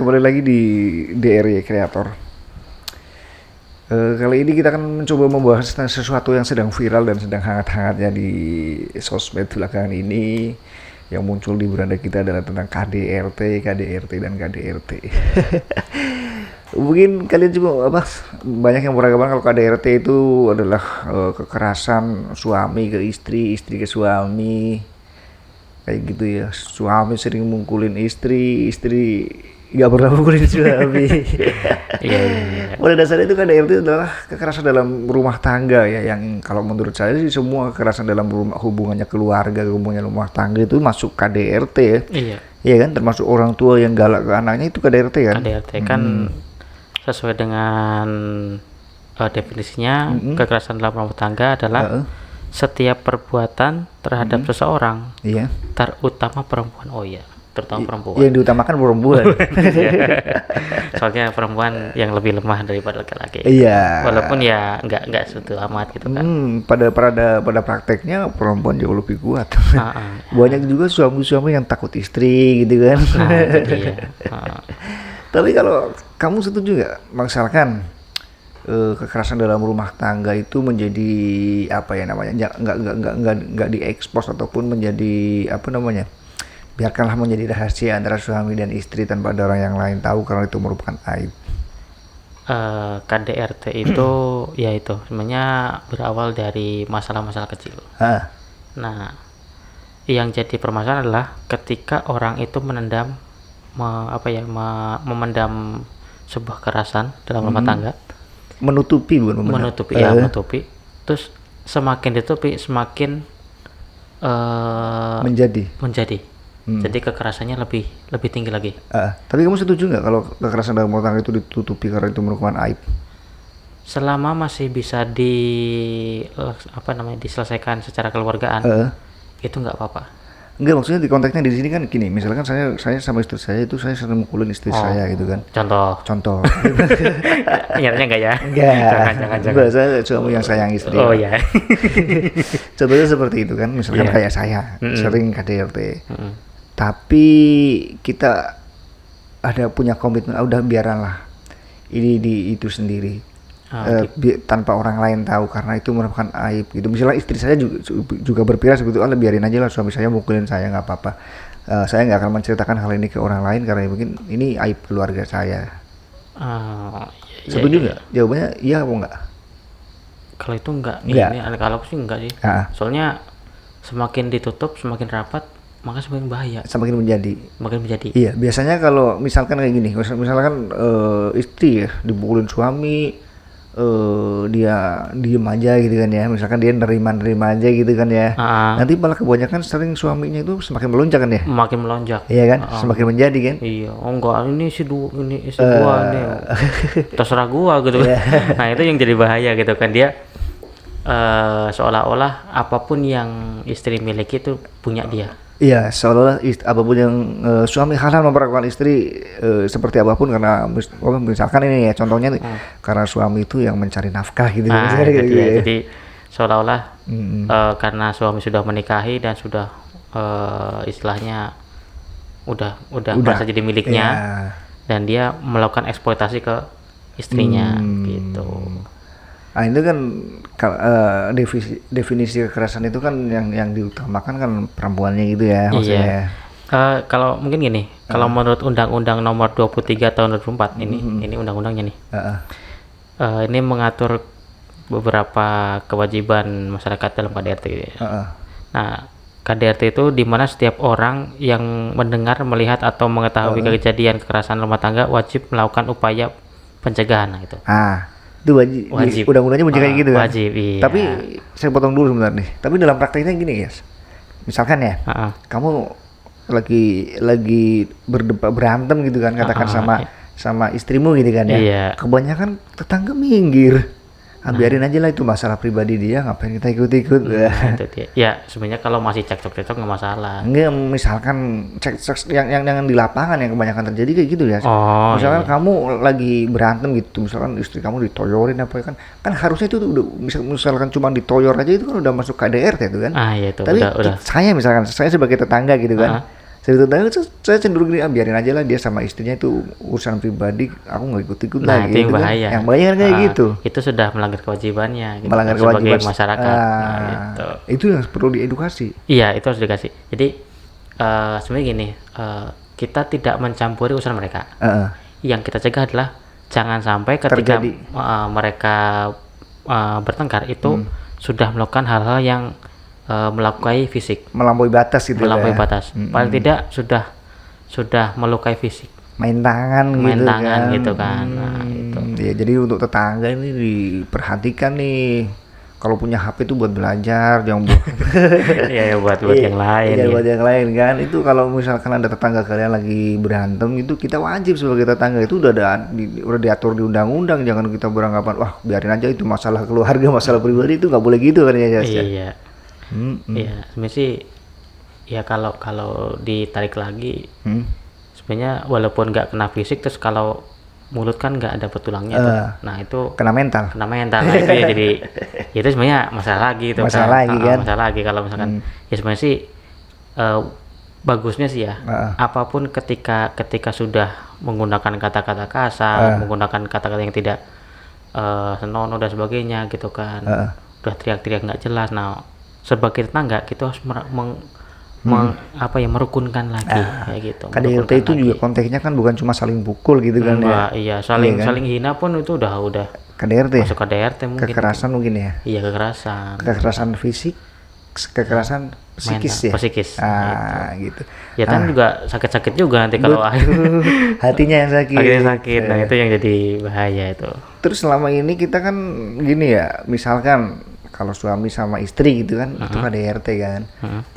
kembali lagi di DRY Kreator. Kali ini kita akan mencoba membahas tentang sesuatu yang sedang viral dan sedang hangat-hangatnya di sosmed belakangan ini. Yang muncul di beranda kita adalah tentang KDRT dan KDRT. Mungkin kalian juga banyak yang beranggapan kalau KDRT itu adalah kekerasan suami ke istri, istri ke suami, kayak gitu ya. Suami sering mukulin istri nggak pernah mukulin suami. Iya. Pada dasarnya itu KDRT adalah kekerasan dalam rumah tangga ya, yang kalau menurut saya sih semua kekerasan dalam hubungannya keluarga, hubungannya rumah tangga itu masuk KDRT ya. Iya kan, termasuk orang tua yang galak ke anaknya itu KDRT kan. KDRT kan sesuai dengan definisinya, kekerasan dalam rumah tangga adalah setiap perbuatan terhadap seseorang, iya, terutama perempuan. Oh iya, terutama perempuan. Yang diutamakan perempuan. Soalnya perempuan yang lebih lemah daripada laki-laki. Iya. Walaupun ya nggak sesuatu amat gitu kan. Pada prakteknya perempuan jauh lebih kuat. Banyak juga suami-suami yang takut istri gitu kan. Nah, itu dia. Tapi kalau kamu setuju nggak, misalkan kekerasan dalam rumah tangga itu menjadi apa ya namanya, nggak diekspos ataupun menjadi apa namanya, biarkanlah menjadi rahasia antara suami dan istri tanpa ada orang yang lain tahu karena itu merupakan aib. KDRT itu ya itu sebenarnya berawal dari masalah-masalah kecil. Nah, yang jadi permasalahan adalah ketika orang itu memendam sebuah kekerasan dalam rumah tangga, menutupi. Terus semakin ditutupi semakin menjadi. Jadi kekerasannya lebih tinggi lagi. Tapi kamu setuju nggak kalau kekerasan dalam rumah tangga itu ditutupi karena itu merupakan aib? Selama masih bisa diselesaikan secara keluargaan, itu nggak apa-apa. Enggak, maksudnya di konteksnya di sini kan gini, misalkan saya sama istri saya itu saya sering mukulin istri saya gitu kan. Contoh. Ingatnya enggak ya? Jangan. Saya suami yang sayang istri. Oh ya. Contohnya seperti itu kan, misalkan kayak saya sering KDRT. Tapi kita ada punya komitmen, udah biaranlah ini di itu sendiri. Tanpa orang lain tahu karena itu merupakan aib gitu. Misalnya istri saya juga berpikiran seperti itu, biarin aja lah suami saya mukulin saya, nggak apa-apa. Saya nggak akan menceritakan hal ini ke orang lain karena mungkin ini aib keluarga saya. Setuju nggak? Jawabannya iya atau enggak? Kalau itu enggak. Kalau aku sih enggak sih. Soalnya semakin ditutup semakin rapat maka semakin bahaya. Semakin menjadi. Iya, biasanya kalau misalkan kayak gini, misalkan istri ya dipukulin suami, dia diem aja gitu kan ya, misalkan dia nerima aja gitu kan ya, nanti malah kebanyakan sering suaminya itu semakin melonjak kan ya, makin melonjak, iya kan, semakin menjadi kan, iya, oh enggak, ini istri gua nih, terserah gua gitu. Nah itu yang jadi bahaya gitu kan, dia seolah-olah apapun yang istri miliki itu punya dia. Iya, seolah-olah apapun yang suami halal memperlakukan istri seperti apapun karena misalkan ini ya contohnya karena suami itu yang mencari nafkah gitu. Jadi seolah-olah karena suami sudah menikahi dan sudah istilahnya udah merasa jadi miliknya, dan dia melakukan eksploitasi ke istrinya gitu. Nah itu kan definisi kekerasan itu kan yang diutamakan kan perempuannya gitu ya maksudnya. Iya. Kalau mungkin gini, kalau menurut Undang-Undang Nomor 23 Tahun 2004 ini undang-undangnya nih. Ini mengatur beberapa kewajiban masyarakat dalam KDRT. Nah, KDRT itu di mana setiap orang yang mendengar, melihat atau mengetahui kejadian kekerasan rumah tangga wajib melakukan upaya pencegahan gitu. Itu wajib. Undang-undangnya kayak gitu kan. Wajib, iya. Tapi saya potong dulu sebentar nih. Tapi dalam prakteknya gini guys. Misalkan ya, kamu lagi berantem gitu kan, katakan sama istrimu gitu kan ya. Iya. Kebanyakan tetangga minggir. Biarin aja lah, itu masalah pribadi dia, ngapain kita ikut-ikut. Itu dia. Ya sebenarnya kalau masih cekcok nggak masalah. Enggak, misalkan cekcok yang di lapangan yang kebanyakan terjadi kayak gitu ya. Misalkan kamu lagi berantem gitu, misalkan istri kamu ditoyorin apa kan harusnya itu udah misalkan cuma ditoyor aja itu kan udah masuk KDRT itu kan. Iya itu. Tapi udah. saya misalkan saya sebagai tetangga gitu kan, Saya tetangga, saya cenderung gini, biarin aja lah dia sama istrinya itu urusan pribadi, aku nggak ikut-ikut Nah, lah itu yang gitu kan. bahaya. Yang bahaya kan kayak gitu. Itu sudah melanggar kewajibannya gitu, Melanggar sebagai kewajiban masyarakat. Nah, gitu. Itu yang perlu diedukasi. Iya, itu harus dikasih. Jadi sebenarnya gini, kita tidak mencampuri urusan mereka. Yang kita cegah adalah jangan sampai ketika mereka bertengkar itu sudah melakukan hal-hal yang melakukai fisik, melampaui batas gitu, melampaui batas. Paling tidak sudah melukai fisik, main tangan gitu kan. Nah, itu. Ya, jadi untuk tetangga ini diperhatikan nih, kalau punya HP itu buat belajar, jangan buat ya buat yang lain. Iya, buat yang lain kan. Itu kalau misalkan ada tetangga kalian lagi berantem itu, kita wajib sebagai tetangga itu udah diatur di undang-undang, jangan kita beranggapan wah biarin aja itu masalah keluarga, masalah pribadi, itu nggak boleh gitu kan ya. Iya. Iya, sebenarnya sih ya kalau ditarik lagi sebenarnya walaupun nggak kena fisik, terus kalau mulut kan nggak ada petulangnya tuh. Nah itu kena mental. Nah itu ya jadi itu sebenarnya masalah lagi itu masalah lagi kalau misalkan ya sebenarnya sih bagusnya sih ya apapun ketika sudah menggunakan kata-kata kasar, menggunakan kata-kata yang tidak senonoh dan sebagainya gitu kan, udah teriak-teriak nggak jelas. Nah sebagai tetangga kita harus merukunkan lagi kayak gitu. KDRT itu juga konteksnya kan bukan cuma saling pukul gitu kan ya. Iya, saling hina pun itu udah KDRT. Masuk KDRT mungkin. Kekerasan mungkin ya. Iya, kekerasan. Kekerasan fisik, kekerasan psikis ya. Psikis. Gitu. Ya kan juga sakit-sakit juga nanti kalau hatinya yang sakit. Hatinya sakit. Nah, itu yang jadi bahaya itu. Terus selama ini kita kan gini ya, misalkan kalau suami sama istri gitu kan, itu KDRT kan.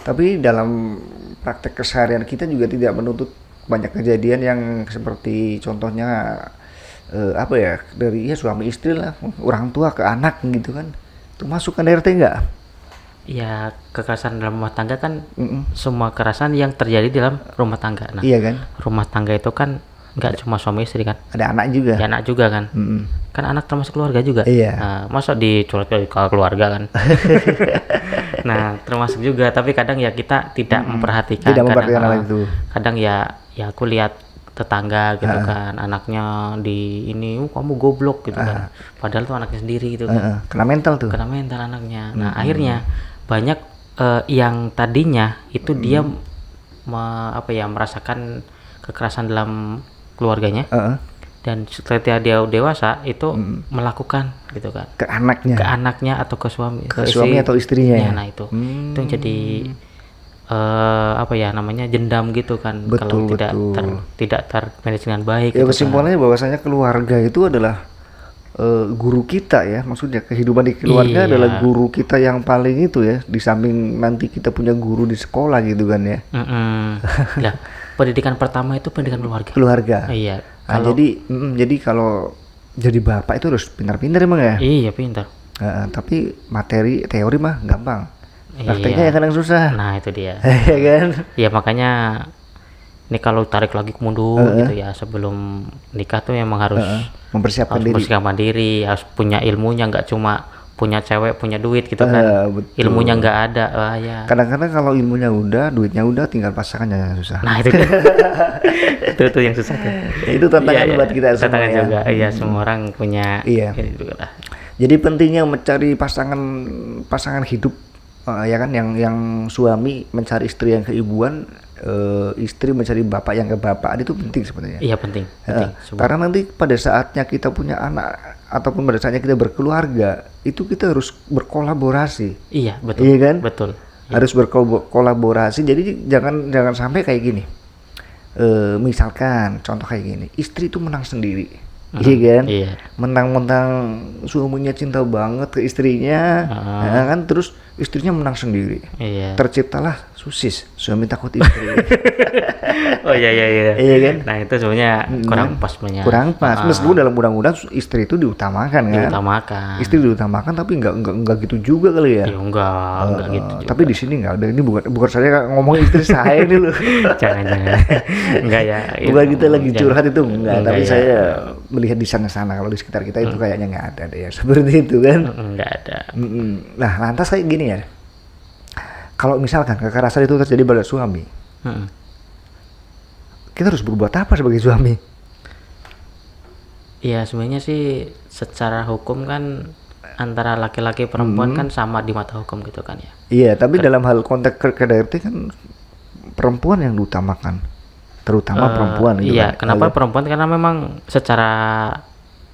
Tapi dalam praktek keseharian kita juga tidak menuntut banyak kejadian yang seperti contohnya dari suami istri lah, orang tua ke anak gitu kan. Itu masuk KDRT enggak? Ya, kekerasan dalam rumah tangga kan semua kekerasan yang terjadi dalam rumah tangga. Nah, iya kan? Rumah tangga itu kan nggak cuma suami istri kan, ada anak juga. Ya, anak juga kan. Kan anak termasuk keluarga juga. Iya. Nah, masa dicolek kalau keluarga kan. Nah, termasuk juga, tapi kadang ya kita tidak memperhatikan. Tidak memperhatikan hal itu. Kadang ya aku lihat tetangga gitu kan, anaknya di ini, kamu goblok gitu kan. Padahal tuh anaknya sendiri gitu kan. Kena mental tuh. Kena mental anaknya. Nah, akhirnya banyak yang tadinya itu dia merasakan kekerasan dalam keluarganya, dan setelah dia dewasa itu melakukan gitu kan ke anaknya atau ke suami atau istrinya ya. Nah itu yang jadi dendam gitu kan. Betul, kalau tidak termanage dengan baik ya. gitu Kesimpulannya bahwasanya keluarga itu adalah guru kita ya, maksudnya kehidupan di keluarga adalah guru kita yang paling itu ya, di samping nanti kita punya guru di sekolah gitu kan ya. Nah, pendidikan pertama itu pendidikan keluarga. Iya. Jadi kalau jadi bapak itu harus pintar-pintar emang ya. Iya, pintar. Tapi teori mah gampang. Prakteknya yang kadang susah. Nah, itu dia. Iya kan? Ya makanya ini kalau tarik lagi ke mundur gitu ya, sebelum nikah tuh emang harus mempersiapkan diri, harus punya ilmunya, nggak cuma punya cewek, punya duit gitu kan. Ilmunya nggak ada, ya. Kadang-kadang kalau ilmunya udah, duitnya udah, tinggal pasangannya yang susah. Nah itu itu yang susah tuh. Itu tantangan buat kita semua. Tantangan juga, iya, semua orang punya. Iya. Jadi pentingnya mencari pasangan hidup, ya kan, yang suami mencari istri yang keibuan, istri mencari bapak yang ke bapak, itu penting sebenarnya. Iya, penting. Karena nanti pada saatnya kita punya anak ataupun pada saatnya kita berkeluarga, itu kita harus berkolaborasi. Iya, betul. Iya kan? Betul. Harus berkolaborasi. Jadi jangan sampai kayak gini. Misalkan contoh kayak gini, istri itu menang sendiri. Iya kan? Iya. Mentang-mentang suaminya cinta banget ke istrinya, ya kan, terus istrinya menang sendiri. Iya. Terciptalah susis, suami takut istri. Oh iya. Iya kan? Nah, itu sebenarnya kurang pas sebenarnya. Kurang pas. Meskipun dalam undang-undang istri itu diutamakan kan? Istri diutamakan, tapi enggak gitu juga kali ya? Ya enggak gitu juga. Tapi di sini enggak ada. Ini bukan saya ngomong istri saya ini loh. Jangan. Enggak ya. Bukan kita lagi curhat itu enggak, tapi ya. Saya melihat di sana-sana, kalau di sekitar kita itu kayaknya enggak ada deh ya seperti itu kan? Enggak ada. Nah, lantas kayak gini ya. Kalau misalkan kekerasan itu terjadi pada suami, kita harus berbuat apa sebagai suami? Iya, sebenarnya sih secara hukum kan antara laki-laki perempuan kan sama di mata hukum gitu kan ya. Iya, tapi dalam hal konteks KDRT kan perempuan yang diutamakan, terutama perempuan gitu iya, kan. kenapa perempuan? Karena memang secara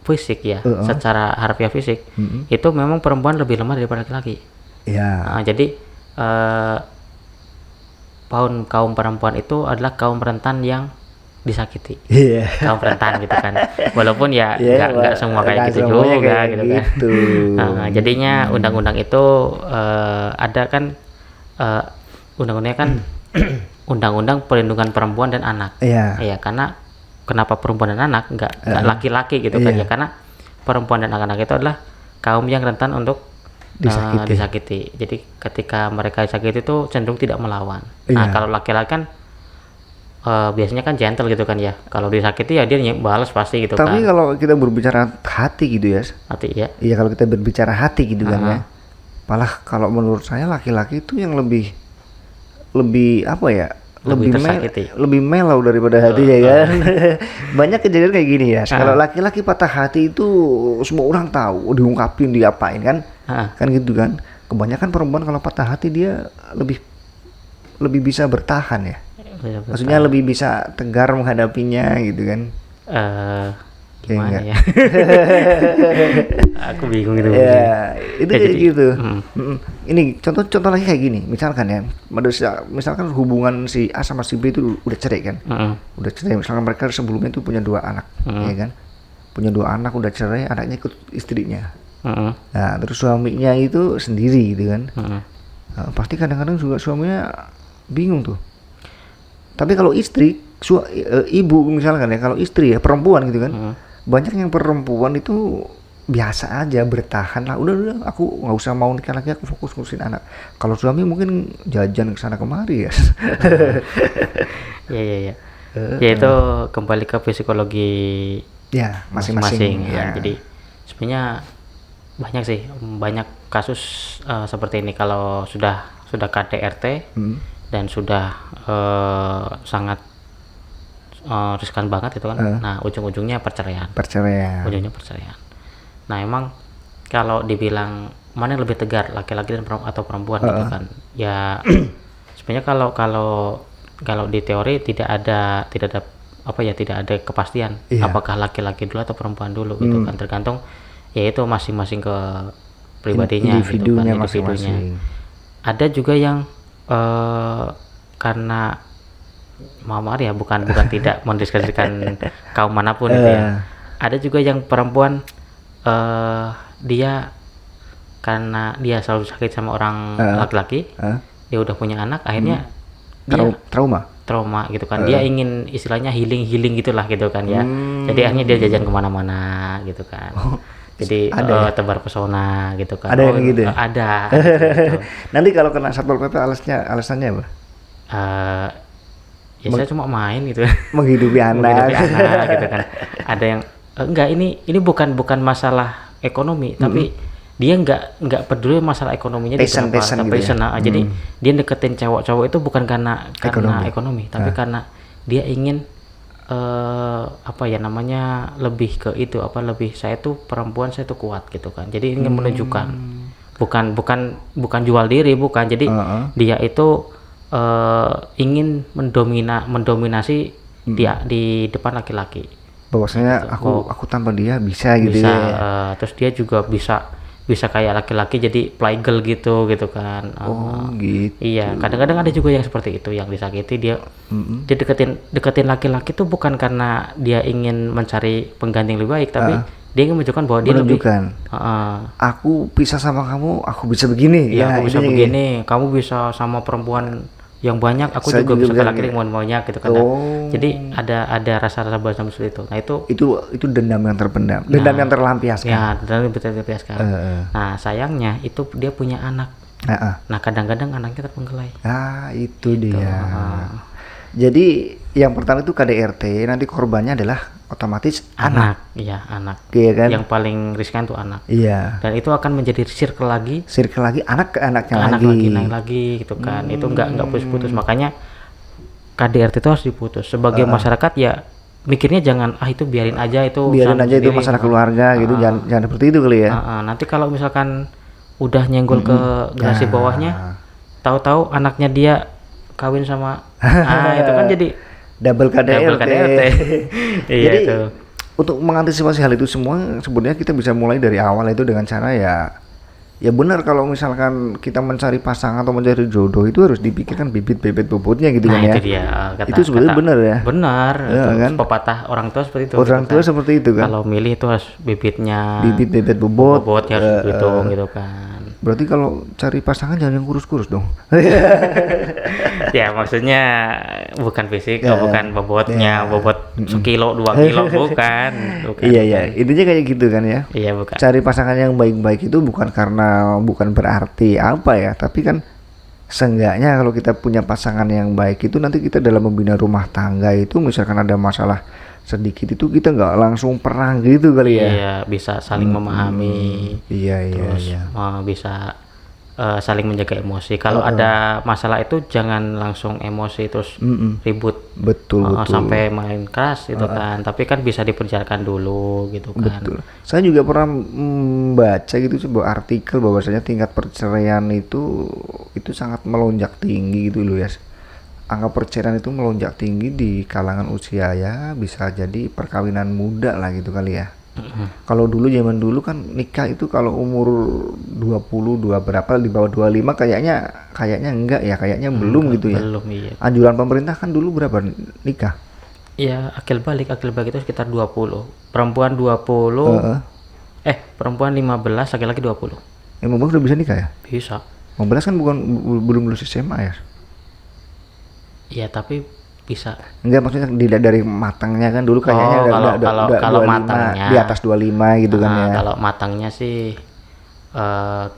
fisik ya, secara harfiah fisik itu memang perempuan lebih lemah daripada laki-laki. Iya. Jadi kaum perempuan itu adalah kaum rentan yang disakiti. Iya. Kaum rentan gitu kan. Walaupun ya nggak semua kayak gitu juga gitu kan. Jadinya undang-undang itu ada kan undang-undangnya kan undang-undang perlindungan perempuan dan anak. Iya, karena kenapa perempuan dan anak nggak laki-laki gitu kan ya, karena perempuan dan anak-anak itu adalah kaum yang rentan untuk disakiti. Jadi ketika mereka disakiti itu cenderung tidak melawan. Nah, kalau laki-laki kan biasanya kan gentle gitu kan ya. Kalau disakiti ya dia balas pasti gitu. Tapi kalau kita berbicara hati gitu ya. Hati ya. Iya, kalau kita berbicara hati gitu kan ya. Malah kalau menurut saya laki-laki itu yang lebih apa ya? Lebih mellow daripada hati ya kan. Banyak kejadian kayak gini ya. Kalau laki-laki patah hati itu semua orang tahu, diungkapin, diapain kan. Kan gitu kan. Kebanyakan perempuan kalau patah hati dia lebih bisa bertahan ya. Maksudnya lebih bisa tegar menghadapinya gitu kan. Gimana ya? Aku bingung gitu. Ya, itu kayak gitu. Ini contoh lagi kayak gini. Misalkan ya, misalkan hubungan si A sama si B itu udah cerai kan. Udah cerai. Misalkan mereka sebelumnya itu punya 2 anak, ya kan. Punya 2 anak udah cerai, anaknya ikut istrinya. Nah, terus suaminya itu sendiri gitu kan. Nah, pasti kadang-kadang juga suaminya bingung tuh. Tapi kalau istri, ibu misalkan ya, kalau istri ya perempuan gitu kan, banyak yang perempuan itu biasa aja bertahan lah. Udah aku nggak usah mau nikah lagi, aku fokus ngurusin anak. Kalau suami mungkin jajan kesana kemari ya. Iya. Ya itu kembali ke psikologi ya masing-masing. Ya. Jadi sebenarnya banyak kasus seperti ini kalau sudah KDRT dan sudah sangat riskan banget itu kan. Nah, ujung-ujungnya perceraian. Ujungnya perceraian. Nah, emang kalau dibilang mana yang lebih tegar, laki-laki dan atau perempuan gitu kan. Ya sebenarnya kalau di teori tidak ada kepastian apakah laki-laki dulu atau perempuan dulu gitu kan, tergantung yaitu masing-masing ke pribadinya individunya gitu kan, masing-masing. Ada juga yang karena maaf ya bukan tidak mendiskreditkan kaum manapun gitu ya. Ada juga yang perempuan dia karena dia selalu sakit sama orang laki-laki, dia udah punya anak, akhirnya dia trauma gitu kan. Dia ingin istilahnya healing gitulah gitu kan ya. Jadi akhirnya dia jajan kemana-mana gitu kan. Jadi tebar pesona gitu kan. Ada yang gitu ya? Ada gitu. Nanti kalau kena Satpol PP alasannya apa? Ya saya cuma main gitu. Menghidupi anak gitu kan. Ada yang enggak, ini bukan masalah ekonomi, tapi dia nggak peduli masalah ekonominya passion gitu ya? Jadi dia deketin cowok-cowok itu bukan karena ekonomi, tapi karena dia ingin lebih ke itu lebih saya tuh perempuan, saya tuh kuat gitu kan. Jadi ingin menunjukkan bukan jual diri, bukan. Jadi dia itu ingin mendominasi dia di depan laki-laki. Bahwasanya gitu. aku tanpa dia bisa gitu ya. Terus dia juga bisa kayak laki-laki jadi playgirl gitu kan. Gitu. Iya, kadang-kadang ada juga yang seperti itu, yang disakiti dia deketin laki-laki tuh bukan karena dia ingin mencari pengganti yang lebih baik, tapi dia ingin menunjukkan bahwa dia lebih aku pisah sama kamu, aku bisa begini. Aku bisa begini, kamu bisa sama perempuan yang banyak, aku juga bisa ke laki-laki yang banyak gitu kan. Jadi ada rasa-rasa balas seperti itu. Nah, itu dendam yang terpendam, dendam yang terlampiaskan. Ya, dendam yang terlampiaskan. Nah, sayangnya itu dia punya anak. Nah, kadang-kadang anaknya terbengkelai. Itu gitu. Dia. Jadi yang pertama itu KDRT, nanti korbannya adalah otomatis anak. Iya, anak. Iya kan? Yang paling riskan itu anak. Iya. Dan itu akan menjadi circle lagi, anak ke anaknya anak lagi gitu kan. Itu nggak putus-putus. Makanya KDRT itu harus diputus. Sebagai masyarakat ya mikirnya jangan itu biarin aja itu itu masalah keluarga gitu, jangan seperti itu kali ya. Nanti kalau misalkan udah nyenggol ke generasi bawahnya, tahu-tahu anaknya dia kawin sama itu kan jadi double KDRT. Iya. Jadi itu untuk mengantisipasi hal itu semua sebenarnya kita bisa mulai dari awal itu dengan cara ya benar, kalau misalkan kita mencari pasangan atau mencari jodoh itu harus dipikirkan bibit-bibit bobotnya gitu kan ya. Itu dia, itu sebenarnya benar ya. Benar. Ya, kan? Pepatah orang tua seperti itu. Orang tua seperti itu kan. Kalau milih itu harus bibitnya. Bibit bobot harus dihitung gitu kan. Berarti kalau cari pasangan jangan yang kurus-kurus dong. Ya maksudnya bukan fisik, bukan bobotnya, bobot sekilo 2 kilo bukan. Iya. Intinya kayak gitu kan ya. Iya, bukan. Cari pasangan yang baik-baik itu bukan berarti apa ya, tapi kan seenggaknya kalau kita punya pasangan yang baik itu nanti kita dalam membina rumah tangga itu misalkan ada masalah sedikit itu kita nggak langsung perang gitu kali ya. Iya, bisa saling memahami. Iya. Bisa saling menjaga emosi. Kalau ada masalah itu jangan langsung emosi terus ribut. Betul. Sampai main keras gitu kan. Tapi kan bisa diperjalankan dulu gitu kan. Betul. Saya juga pernah membaca gitu sebuah artikel bahwasanya tingkat perceraian itu sangat melonjak tinggi gitu loh ya. Angka perceraian itu melonjak tinggi di kalangan usia ya bisa jadi perkawinan muda lah gitu kali ya. Kalau zaman dulu kan nikah itu kalau umur 20 berapa di bawah 25 kayaknya enggak ya, kayaknya belum gitu ya. Belum, iya. Anjuran pemerintah kan dulu berapa nikah? Iya, akil balik itu sekitar 20. Perempuan 20. Perempuan 15, laki-laki 20. 15 udah bisa nikah ya? Bisa. 15 kan belum lulus SMA ya? Iya, tapi bisa. Enggak, maksudnya dilihat dari matangnya kan dulu kayaknya kalau 25, matangnya di atas 25 gitu kan ya. Kalau matangnya sih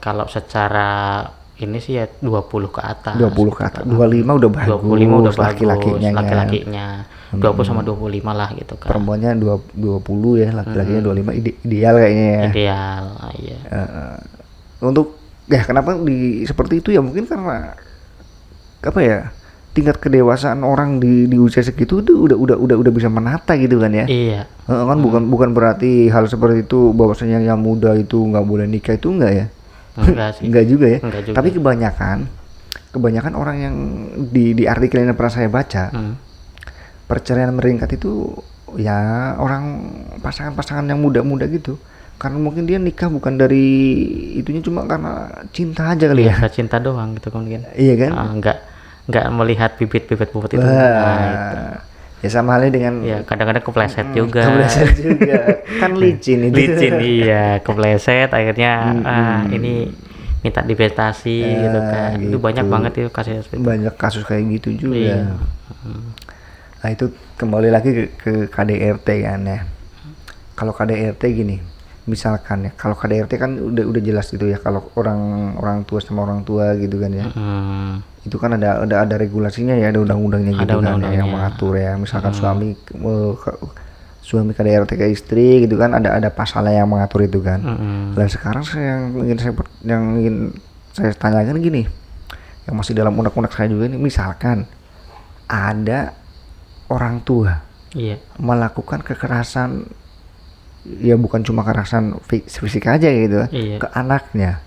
kalau secara ini sih ya 20 ke atas. 20 ke atas. 25 udah bagus. 25 udah bagus laki-lakinya. 20 sama 25 lah gitu kan. Perempuannya 20 ya, laki-lakinya 25 ideal kayaknya ya. Ideal, iya. Untuk kenapa seperti itu ya, mungkin karena apa ya? Tingkat kedewasaan orang di usia segitu itu udah bisa menata gitu kan ya. Iya. Kan bukan berarti hal seperti itu bahwasanya yang muda itu nggak boleh nikah, itu enggak ya. Enggak sih. Enggak juga ya. Enggak juga. Tapi kebanyakan orang yang di artikel yang pernah saya baca, perceraian meringkat itu ya orang pasangan-pasangan yang muda-muda gitu. Karena mungkin dia nikah bukan dari itunya, cuma karena cinta aja kali ya. Cinta doang gitu mungkin. Iya kan? Nggak melihat bibit-bibit bobot itu. Itu. Ya sama halnya dengan kadang-kadang kepleset juga. Kan licin itu. Licin iya, kepleset akhirnya ini minta divestasi gitu kan. Gitu. Itu banyak banget itu kasus itu. Banyak kasus kayak gitu juga. Iya. Nah, itu kembali lagi ke KDRT kan ya. Kalau KDRT gini, misalkan ya, kalau KDRT kan udah jelas gitu ya, kalau orang tua sama orang tua gitu kan ya. Itu kan ada regulasinya ya, ada undang-undangnya gitu kan ya, yang mengatur ya. Misalkan suami KDRT ke istri gitu kan, ada pasalnya yang mengatur itu kan. Dan sekarang yang ingin saya tanyakan gini, yang masih dalam undang-undang saya juga ini, misalkan ada orang tua melakukan kekerasan, ya bukan cuma kekerasan fisik aja gitu ke anaknya.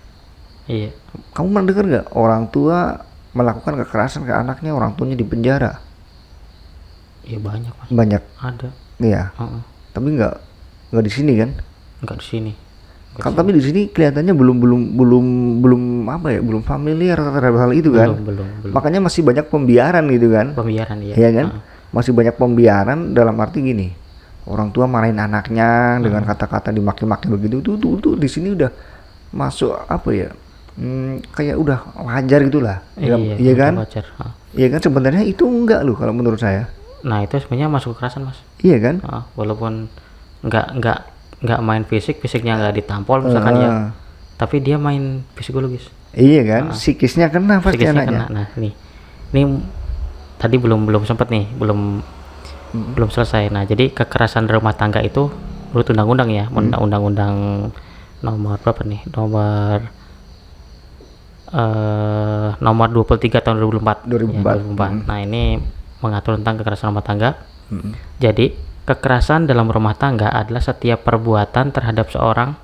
Iya. Kamu pernah dengar nggak orang tua melakukan kekerasan ke anaknya, orang tuanya di penjara? Iya banyak Mas. Banyak. Ada. Iya. Tapi nggak di sini kan? Nggak di sini. Tapi di sini kelihatannya belum apa ya, belum familiar terhadap hal itu kan? Belum. Makanya masih banyak pembiaran gitu kan? Pembiaran iya. Iya kan? Masih banyak pembiaran dalam arti gini. Orang tua marahin anaknya dengan kata-kata dimaki-maki begitu, tuh di sini udah masuk apa ya, kayak udah wajar gitulah. Iya kan? Wajar. Iya kan, sebenarnya itu enggak loh kalau menurut saya. Nah itu sebenarnya masuk kekerasan Mas. Iya kan? Walaupun nggak main fisiknya nggak ditampol misalkan ya, tapi dia main psikologis. Iya kan? Psikisnya kena pasti anaknya. Nah ini tadi belum sempat nih, belum selesai. Nah jadi kekerasan rumah tangga itu menurut undang-undang ya, undang-undang nomor berapa nih, nomor 23 tahun 2004. 2004. Nah ini mengatur tentang kekerasan rumah tangga. Jadi kekerasan dalam rumah tangga adalah setiap perbuatan terhadap seseorang,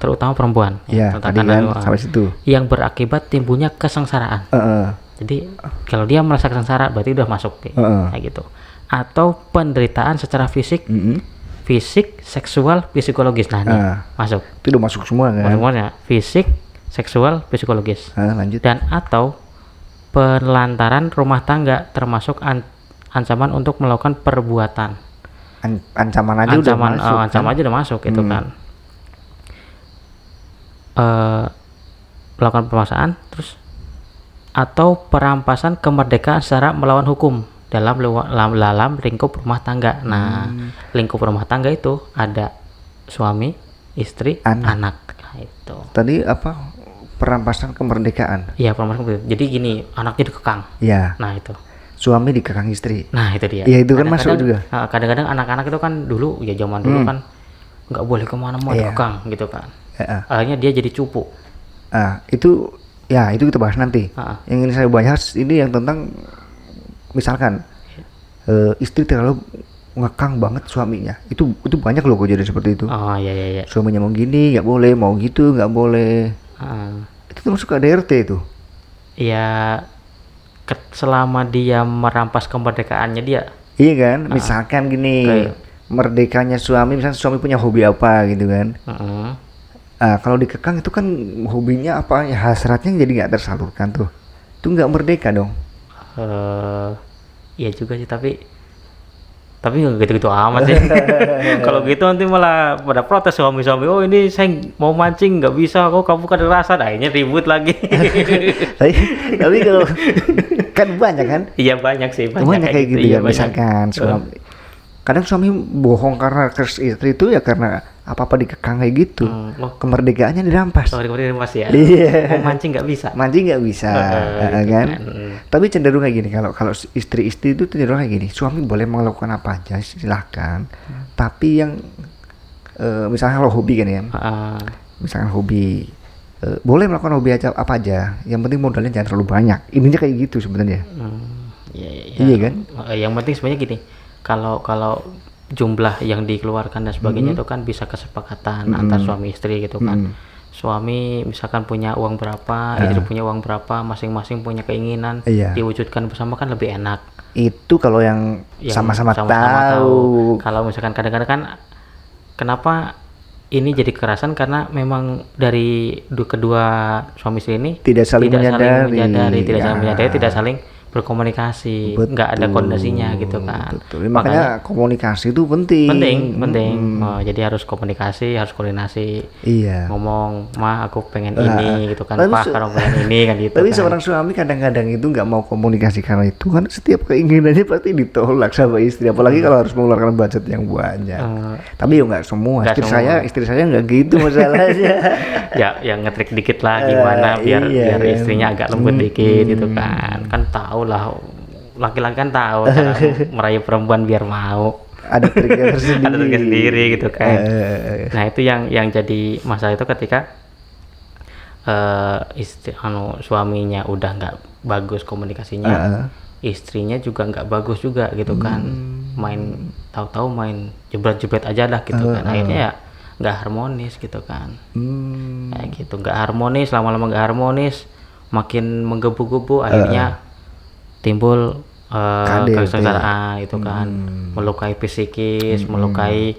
terutama perempuan, tadi kan sampai situ, yang berakibat timbulnya kesengsaraan. Jadi kalau dia merasa kesengsara berarti udah masuk kayak gitu. Atau penderitaan secara fisik, seksual, psikologis. Nah, ini masuk. Itu udah masuk semua kan? Semuanya, fisik, seksual, psikologis. Lanjut. Dan atau penelantaran rumah tangga termasuk ancaman untuk melakukan perbuatan. Ancaman aja udah masuk. Ancaman aja udah masuk itu kan. Melakukan pemaksaan, terus atau perampasan kemerdekaan secara melawan hukum dalam lingkup rumah tangga. Nah, lingkup rumah tangga itu ada suami, istri, anak. Nah, itu. Tadi apa? Perampasan kemerdekaan. Iya, perampasan kemerdekaan. Jadi gini, anaknya dikekang. Iya. Nah, itu. Suami dikekang istri. Nah, itu dia. Iya, itu kan masuk juga. Kadang-kadang anak-anak itu kan dulu, ya zaman dulu kan nggak boleh kemana-mana, dikekang gitu kan. Akhirnya dia jadi cupu. Itu kita bahas nanti. Yang ingin saya bahas ini yang tentang misalkan istri terlalu ngekang banget suaminya. Itu banyak loh kejadian seperti itu. Iya. Suaminya mau gini nggak boleh, mau gitu nggak boleh. Itu termasuk KDRT itu. Iya, selama dia merampas kemerdekaannya dia. Iya kan, misalkan gini, merdekanya suami, misalkan suami punya hobi apa gitu kan. Kalau dikekang itu kan hobinya apa, ya hasratnya jadi nggak tersalurkan tuh. Itu nggak merdeka dong. Iya juga sih, tapi nggak gitu-gitu amat sih. Kalau gitu nanti malah pada protes suami-suami, oh ini saya mau mancing nggak bisa, kok kamu kadang akhirnya ribut lagi. tapi kalau kan banyak kan? Iya banyak sih, banyak kayak gitu ya. Misalkan suami, kadang suami bohong karena istri itu ya karena apa-apa dikekang kayak gitu. Kemerdekaannya dirampas. Dirampas ya. Iya. Mau mancing nggak bisa. Kan? Tapi cenderung kayak gini, kalau istri-istri itu cenderung kayak gini, suami boleh melakukan apa aja silahkan. Tapi yang misalnya kalau hobi kan ya, misalkan hobi, boleh melakukan hobi aja apa aja. Yang penting modalnya jangan terlalu banyak. Intinya kayak gitu sebenarnya. Iya kan? Yang penting sebenarnya gini, kalau jumlah yang dikeluarkan dan sebagainya itu kan bisa kesepakatan antar suami istri gitu kan. Suami misalkan punya uang berapa, istri punya uang berapa, masing-masing punya keinginan, diwujudkan bersama kan lebih enak. Itu kalau yang sama-sama tahu. Kalau misalkan kadang-kadang kan kenapa ini jadi kekerasan, karena memang dari kedua suami istri ini tidak saling menyadari, tidak saling berkomunikasi, nggak ada koordinasinya gitu kan. Makanya komunikasi itu penting. Jadi harus komunikasi, harus koordinasi. Ngomong, mah aku pengen ini gitu kan, pak kalau pengen ini kan gitu. Tapi seorang suami kadang-kadang itu nggak mau komunikasi karena itu kan setiap keinginannya pasti ditolak sama istri, apalagi kalau harus mengeluarkan budget yang banyak. Tapi ya nggak semua. Istri saya nggak gitu masalahnya. Ya yang ngetrik dikit lah gimana biar istrinya agak lembut dikit gitu kan tahu lah, laki-laki kan tahu cara merayu perempuan biar mau. Ada triknya sendiri gitu kan. Nah itu yang jadi masalah itu ketika suaminya udah nggak bagus komunikasinya, istrinya juga nggak bagus juga gitu kan. Tahu-tahu main jebret-jebret aja lah gitu kan. Akhirnya ya nggak harmonis gitu kan. Kayak gitu, nggak harmonis, lama-lama nggak harmonis, makin menggebu-gebu, akhirnya timbul kesengsaraan itu kan, melukai psikis, melukai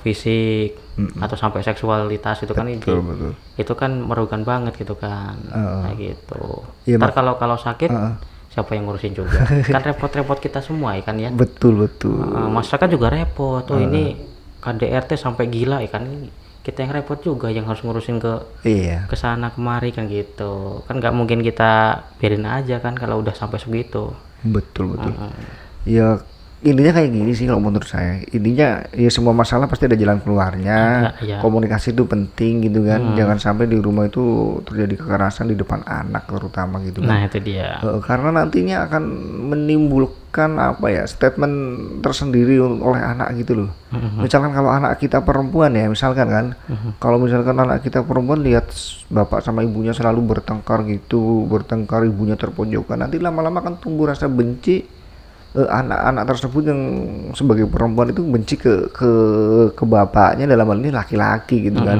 fisik, atau sampai seksualitas itu kan. Betul. Itu kan merugikan banget gitu kan. Kayak gitu. Ntar kalau sakit siapa yang ngurusin juga? Kan repot-repot kita semua ya kan ya. Betul. Masyarakat juga repot. Ini KDRT sampai gila ya kan. Kita yang repot juga, yang harus ngurusin ke sana kemari kan gitu. Kan nggak mungkin kita biarin aja kan kalau udah sampai segitu. Betul. Ya intinya kayak gini sih kalau menurut saya. Intinya ya semua masalah pasti ada jalan keluarnya. Komunikasi itu penting gitu kan. Jangan sampai di rumah itu terjadi kekerasan di depan anak terutama gitu kan. Nah itu dia. Karena nantinya akan menimbulkan statement tersendiri oleh anak gitu loh. Misalkan kalau anak kita perempuan ya, misalkan kan, kalau misalkan anak kita perempuan lihat bapak sama ibunya selalu bertengkar, ibunya terpojokkan, nanti lama-lama kan tumbuh rasa benci anak-anak tersebut yang sebagai perempuan itu benci ke bapaknya, dalam hal ini laki-laki gitu kan.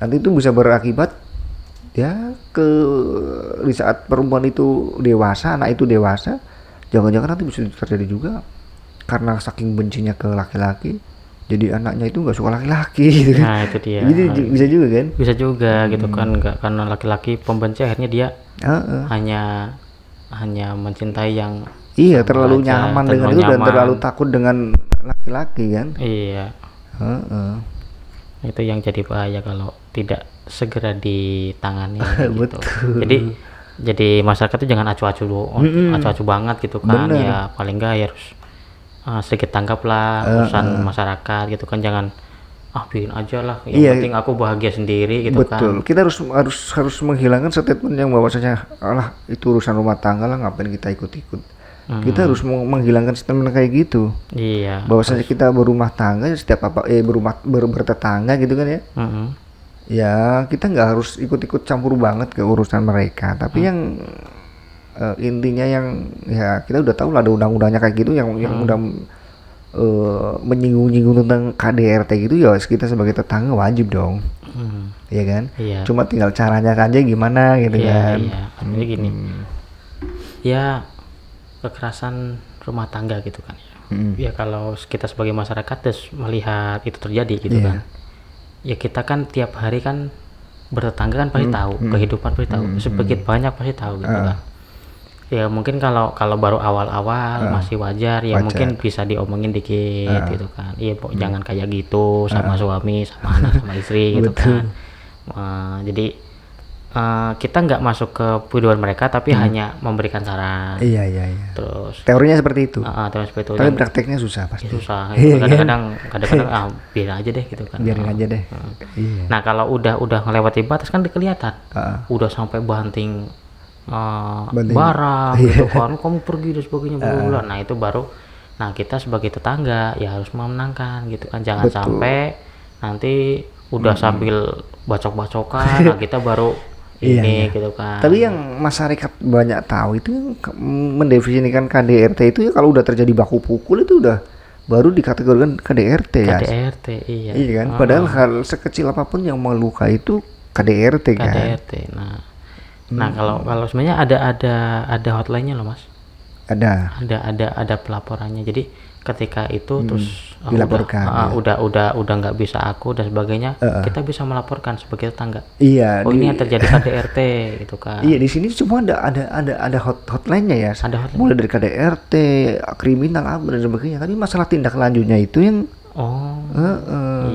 Nanti itu bisa berakibat ya di saat perempuan itu dewasa, anak itu dewasa, jangan-jangan nanti bisa terjadi juga karena saking bencinya ke laki-laki, jadi anaknya itu nggak suka laki-laki gitu kan. Nah itu dia. Jadi bisa juga kan? Bisa juga gitu kan, nggak karena laki-laki pembenci akhirnya dia hanya mencintai yang iya, terlalu nyaman dengan itu dan terlalu takut dengan laki-laki kan. Iya. Itu yang jadi bahaya kalau tidak segera ditangani gitu. Betul. Jadi masyarakat itu jangan acu-acu acu-acu banget gitu kan. Bener. Ya paling nggak ya harus sedikit tanggap lah urusan masyarakat gitu kan, jangan bikin aja lah, yang penting aku bahagia sendiri gitu. Betul. Kan Kita harus menghilangkan statement yang bahwasanya alah itu urusan rumah tangga lah, ngapain kita ikut-ikut. Kita harus menghilangkan statement kayak gitu. Iya. Bahwasanya kita berumah tangga, setiap bertetangga gitu kan ya. Ya kita nggak harus ikut-ikut campur banget ke urusan mereka, tapi yang intinya yang ya kita udah tahu lah ada undang-undangnya kayak gitu yang udah menyinggung-nyinggung tentang KDRT gitu, ya kita sebagai tetangga wajib dong. Iya kan? Iya. Cuma tinggal caranya aja gimana gitu kan. Iya. Jadi gini. Ya kekerasan rumah tangga gitu kan ya. Ya kalau kita sebagai masyarakat terus melihat itu terjadi gitu kan. Ya kita kan tiap hari kan bertetangga kan pasti tahu, kehidupan pasti tahu, sedikit banyak pasti tahu gitu kan. Ya mungkin kalau baru awal-awal masih wajar ya, mungkin bisa diomongin dikit gitu kan. Iya jangan kayak gitu sama suami, sama anak, sama istri gitu kan. Jadi kita nggak masuk ke kehidupan mereka, tapi hanya memberikan saran. Iya. Terus teorinya seperti itu. Teorinya seperti itu. Tapi prakteknya susah pasti. Susah. Kadang-kadang biarin aja deh gitu kan. Biarin aja deh. Iya. Nah kalau udah melewati batas kan kelihatan. Udah sampai banting barang gitu kan, kamu pergi dan sebagainya bulan. Nah itu baru, nah kita sebagai tetangga ya harus memenangkan gitu kan, jangan sampai nanti udah sambil bacok-bacokan, nah kita baru ini gitu kan. Tapi yang masyarakat banyak tahu itu yang mendefinisikan KDRT itu ya kalau udah terjadi baku pukul itu udah baru dikategorikan KDRT ya. KDRT iya kan. Padahal hal sekecil apapun yang melukai itu KDRT kan. KDRT. Nah kalau sebenarnya ada hotline-nya loh Mas. Ada pelaporannya. Jadi ketika itu terus dilaporkan, udah nggak bisa aku dan sebagainya, kita bisa melaporkan sebagai tetangga. Iya. Ini yang terjadi KDRT gitu kan. Iya, di sini semua ada hotline-nya ya. Ada hotline. Mulai dari KDRT, kriminal apa dan sebagainya. Tapi masalah tindak lanjutnya itu yang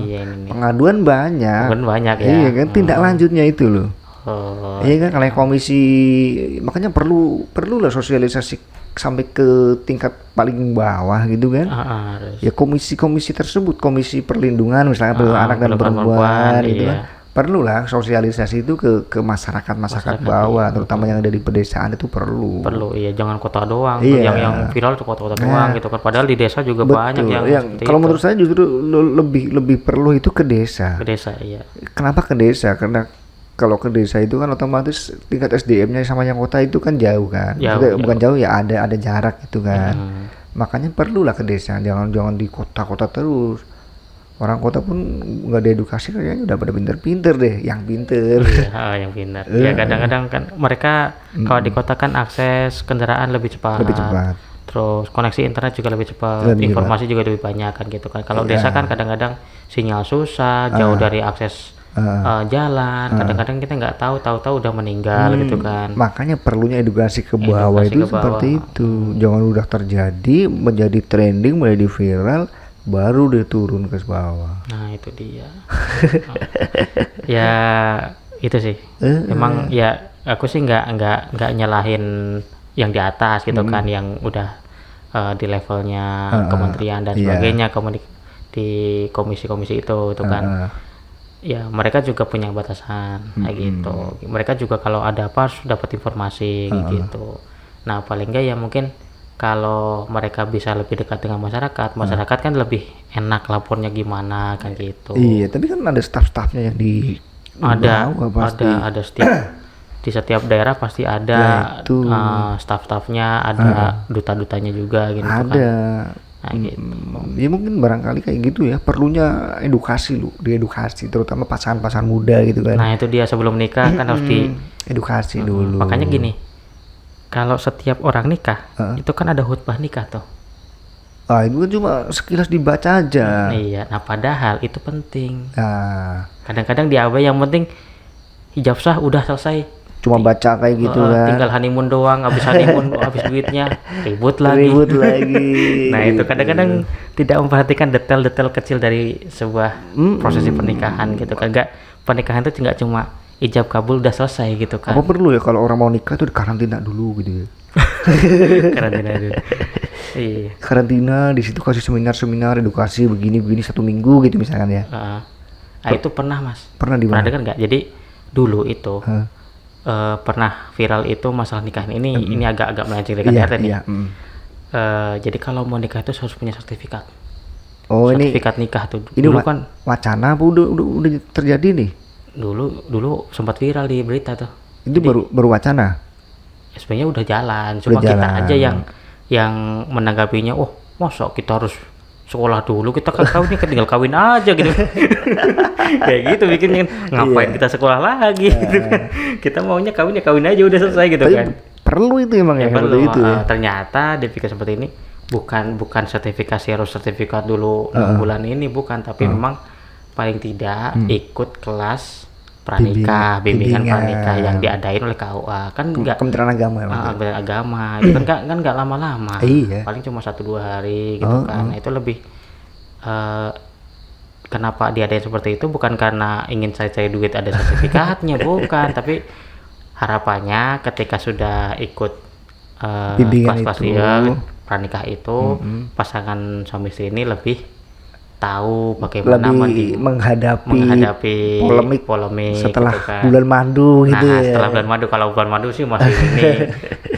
iya ini. Pengaduan banyak ya. Iya kan, tindak lanjutnya itu loh. Iya kan, kalau komisi, makanya perlu lah sosialisasi sampai ke tingkat paling bawah gitu kan. Ya komisi tersebut, komisi perlindungan misalnya perlindungan anak dan perempuan gitu kan. Perlulah sosialisasi itu ke masyarakat bawah, terutama yang ada di pedesaan itu perlu. Iya, jangan kota doang. Yang viral tuh kota-kota doang gitu kan. Padahal di desa juga banyak yang kalau menurut saya justru lebih perlu itu ke desa. Ke desa, iya. Kenapa ke desa? Karena kalau ke desa itu kan otomatis tingkat SDM-nya sama yang kota itu kan jauh kan. Bukan jauh ya, ada jarak gitu kan. Makanya perlulah ke desa, jangan di kota-kota terus. Orang kota pun nggak diedukasi, kayaknya udah pada pinter-pinter deh, yang pinter. Iya, yang pinter. Ya kadang-kadang kan mereka kalau di kota kan akses kendaraan lebih cepat. Terus koneksi internet juga lebih cepat, informasi juga lebih banyak kan gitu kan. Kalau desa kan kadang-kadang sinyal susah, jauh dari akses jalan, kadang-kadang kita nggak tahu udah meninggal gitu kan. Makanya perlunya edukasi ke bawah itu seperti itu. Jangan udah terjadi, menjadi trending, menjadi viral, baru dia turun ke bawah. Nah itu dia. Ya itu sih. Emang ya aku sih nggak nyalahin yang di atas gitu kan, yang udah di levelnya kementerian dan sebagainya, di komisi-komisi itu kan. Ya mereka juga punya batasan kayak gitu. Mereka juga kalau ada apa harus dapat informasi gitu. Nah paling enggak ya mungkin kalau mereka bisa lebih dekat dengan masyarakat kan lebih enak lapornya gimana kan gitu. Iya, tapi kan ada staff-staffnya yang di ada setiap di setiap daerah pasti ada Ya, itu. staff-staffnya, ada duta-dutanya juga gitu kan. Ada. Nah, gitu. Ya mungkin barangkali kayak gitu ya, perlunya edukasi lu, diedukasi terutama pasangan-pasangan muda gitu kan. Nah, itu dia sebelum nikah kan harus di edukasi dulu. makanya gini, kalau setiap orang nikah itu kan ada khutbah nikah tuh. Ah, itu kan cuma sekilas dibaca aja. Iya, nah padahal itu penting. Nah, Kadang-kadang diabai, yang penting hijab sah udah selesai. cuma baca kayak gitu kan. Tinggal honeymoon doang, habis honeymoon habis duitnya ribut lagi. Nah, itu kadang-kadang tidak memperhatikan detail-detail kecil dari sebuah prosesi pernikahan gitu kan. Pernikahan itu nggak cuma ijab kabul udah selesai gitu kan. Apa perlu ya kalau orang mau nikah tuh karantina dulu gitu ya? Karantina dulu. Iya. Karantina di situ kasih seminar edukasi begini 1 minggu gitu misalkan ya. Nah, itu pernah Mas. Pernah di mana? Pernah dengar nggak? Jadi dulu itu pernah viral itu masalah nikahan ini agak melenceng dari KDRT nih. Iya. Jadi kalau mau nikah itu harus punya sertifikat. Oh, Sertifikat nikah tuh. ini Dulu kan wacana apa udah terjadi nih? dulu sempat viral di berita tuh. Itu baru wacana. Sebenarnya udah jalan, cuma kita aja yang menanggapinya, oh masa kita harus sekolah dulu, kita kan kawin kan tinggal kawin aja gitu. Kayak gitu bikinnya, ngapain kita sekolah lagi gitu kan. Kita maunya kawin ya kawin aja udah selesai gitu. Tapi kan perlu itu emang ya, perlu itu ya. Ternyata dipikir seperti ini, bukan sertifikasi, harus sertifikat dulu 6 bulan ini, bukan, tapi memang paling tidak ikut kelas pranikah, bimbingan pranikah yang diadain oleh KUA kan, nggak Kementerian Agama Kementerian Agama itu kan nggak lama-lama, Iya. paling cuma 1-2 hari gitu kan. Nah, itu lebih kenapa diadain seperti itu, bukan karena ingin cari duit ada sertifikatnya, bukan, tapi harapannya ketika sudah ikut kelas-kelas pranikah itu, pasangan suami istri ini lebih tahu bagaimana menghadapi polemik setelah gitu kan. bulan madu gitu ya. Setelah bulan madu, kalau bulan madu sih masih ini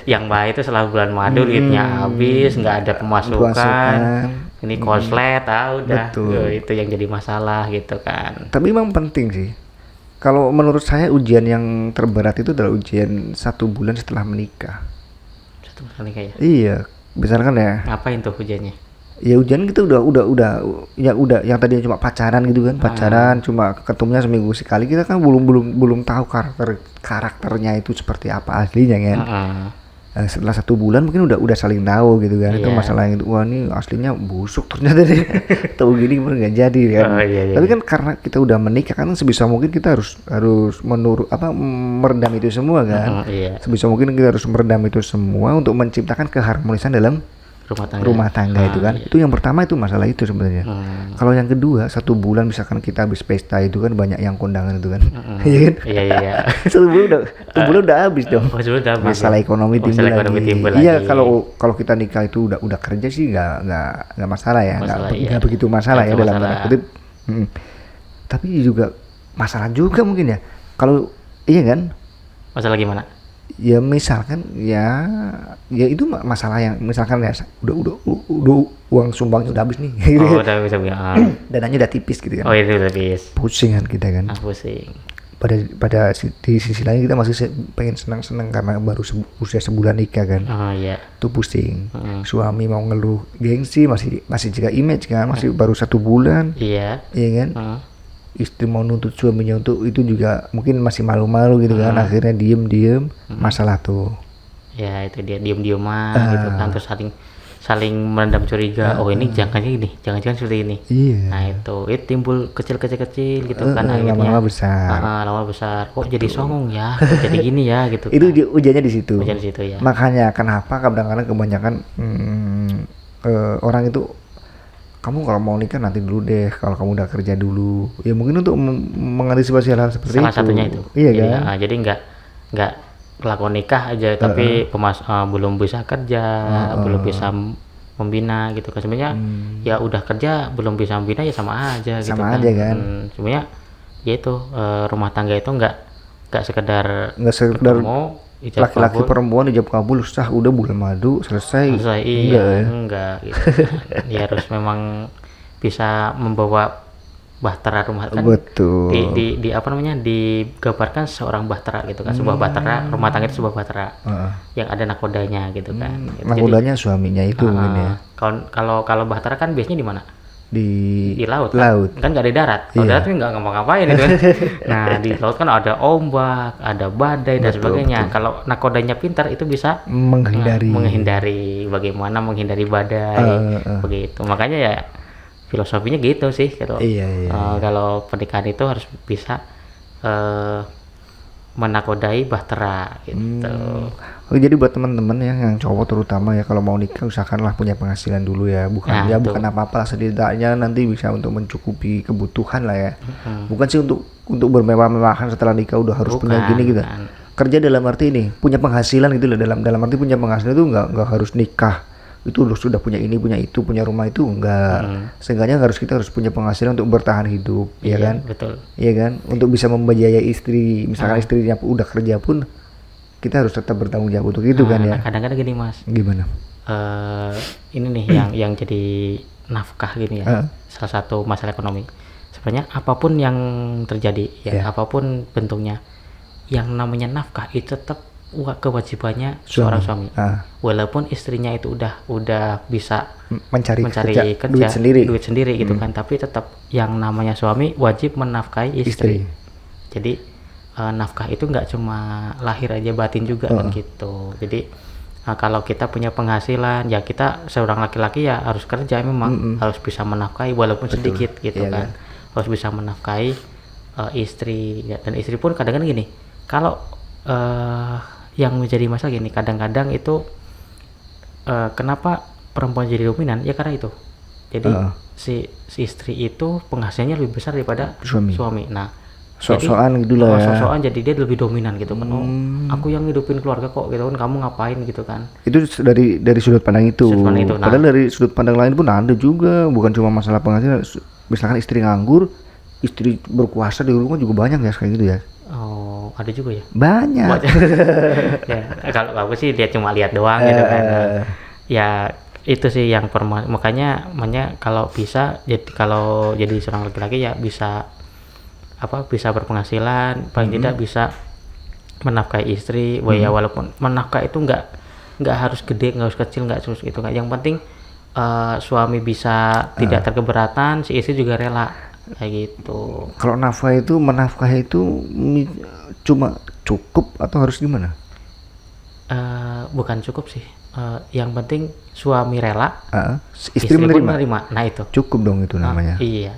yang baik itu setelah bulan madu duitnya habis, nggak ada pemasukan. Ini konslet, udah itu yang jadi masalah gitu kan. Tapi memang penting sih. Kalau menurut saya ujian yang terberat itu adalah ujian 1 bulan setelah menikah. 1 bulan menikah ya? Iya, misalkan ya. Ngapain tuh ujiannya? Ya ujian kita udah yang tadinya cuma pacaran gitu kan, pacaran cuma ketemunya seminggu sekali, kita kan belum tahu karakternya itu seperti apa aslinya kan. Setelah 1 bulan mungkin udah saling tahu gitu kan. Itu masalah yang wah ini aslinya busuk ternyata deh. Tahu gini nggak jadi kan. Tapi kan karena kita udah menikah kan, sebisa mungkin kita harus meredam itu semua kan. Sebisa mungkin kita harus meredam itu semua untuk menciptakan keharmonisan dalam rumah tangga itu kan. Itu yang pertama, itu masalah itu sebenarnya. Kalau yang kedua, 1 bulan misalkan kita habis pesta itu kan, banyak yang kondangan itu kan. Iya kan? Iya. 1 bulan udah habis dong. Masalah ekonomi timbul lagi. Iya, kalau kita nikah itu udah kerja sih nggak masalah ya. Nggak begitu masalah ya dalam tanda kutip. Tapi juga masalah juga mungkin ya. Kalau iya kan? Masalah gimana? Ya misalkan ya itu masalah yang misalkan ya udah uang sumbangnya udah habis nih. Udah bisa dananya udah tipis gitu kan. Oh, itu udah tipis. Pusing kan kita kan. Pusing. Di sisi lain kita masih pengen senang-senang karena baru usia sebulan nikah kan. Iya. Itu pusing. Suami mau ngeluh gengsi, masih jaga image kan, masih baru 1 bulan. Iya kan. Istri mau nuntut suaminya untuk itu juga mungkin masih malu-malu gitu kan. Akhirnya diem masalah tuh. Ya itu dia, diem-dieman gitu kan, terus saling merendam curiga. Ini jangan seperti ini. Iya. Nah itu timbul kecil gitu kan, akhirnya lama besar kok jadi songong ya, kok jadi gini ya gitu. Itu ujiannya di situ. Ya. Makanya kenapa kadang-kadang kebanyakan orang itu, kamu kalau mau nikah nanti dulu deh, kalau kamu udah kerja dulu. Ya mungkin untuk mengantisipasi hal seperti itu. Salah satunya itu. Iya kan? Jadi nggak lakon nikah aja tapi belum bisa kerja, belum bisa membina gitu kan. Sebenarnya ya udah kerja belum bisa membina ya sama aja gitu kan. Sama aja kan. Sebenarnya ya itu rumah tangga itu nggak sekedar ketemu, laki-laki perempuan ijab kabul udah bulan madu selesai. Enggak gitu kan. Ya harus memang bisa membawa bahtera rumah kan. Betul. Di apa namanya, digambarkan seorang bahtera gitu kan, sebuah bahtera, rumah tangga itu sebuah bahtera yang ada nakodanya gitu kan. Nakodanya suaminya itu mungkin ya. Kalau bahtera kan biasanya di mana? Di laut kan nggak ada darat. Kalau darat kan nggak ngapa-ngapain itu kan. Nah di laut kan ada ombak, ada badai dan sebagainya. Kalau nakodanya pintar itu bisa menghindari bagaimana menghindari badai begitu. Makanya ya filosofinya gitu sih gitu. Kalau pernikahan itu harus bisa menakodai bahtera gitu. Jadi buat teman-teman yang cowok terutama ya, kalau mau nikah usahakanlah punya penghasilan dulu ya, bukan bukan apa-apa lah, setidaknya nanti bisa untuk mencukupi kebutuhan lah ya. Bukan sih untuk bermewah-mewahan setelah nikah udah harus punya gini gitu. Kerja dalam arti ini punya penghasilan gitu loh, dalam arti punya penghasilan itu nggak harus nikah itu sudah punya ini punya itu punya rumah itu enggak. Seenggaknya kita harus punya penghasilan untuk bertahan hidup, ya kan? Betul. Iya kan, untuk bisa membiayai istri, misalkan istrinya udah kerja pun kita harus tetap bertanggung jawab untuk itu kan ya. Kadang-kadang gini Mas. Gimana? Ini nih yang jadi nafkah gini ya. Salah satu masalah ekonomi. Sebenarnya apapun yang terjadi ya, apapun bentuknya, yang namanya nafkah itu tetap kewajibannya seorang suami. Walaupun istrinya itu udah bisa mencari kerja, duit sendiri gitu kan, tapi tetap yang namanya suami wajib menafkahi istri. Jadi nafkah itu nggak cuma lahir aja, batin juga kan gitu. Jadi kalau kita punya penghasilan ya, kita seorang laki-laki ya harus kerja, memang harus bisa menafkahi walaupun sedikit gitu kan. Harus bisa menafkahi istri ya. Dan istri pun kadang-kadang gini, kalau yang menjadi masalah gini, kadang-kadang itu kenapa perempuan jadi dominan ya, karena itu. Jadi si istri itu penghasilannya lebih besar daripada suami. Nah sok-sokan gitu lah ya. Sok-sokan jadi dia lebih dominan gitu kan. Aku yang hidupin keluarga kok gitu kan, kamu ngapain gitu kan. Itu dari sudut pandang itu. Padahal dari sudut pandang lain pun ada juga, bukan cuma masalah penghasilan. Misalkan istri nganggur, istri berkuasa di rumah juga banyak ya kayak gitu ya. Oh, ada juga ya? Banyak. Ya, kalau aku sih dia cuma lihat doang gitu kan. Ya itu sih yang makanya kalau bisa kalau jadi seorang laki-laki ya bisa berpenghasilan, paling tidak bisa menafkahi istri. Ya walaupun menafkahi itu nggak harus gede, nggak harus kecil, nggak harus gitu kan. Yang penting suami bisa tidak terkeberatan, si istri juga rela kayak gitu. Kalau menafkahi itu cuma cukup atau harus gimana? Bukan cukup sih. Yang penting suami rela, istri menerima. Nah itu cukup dong itu namanya. Iya.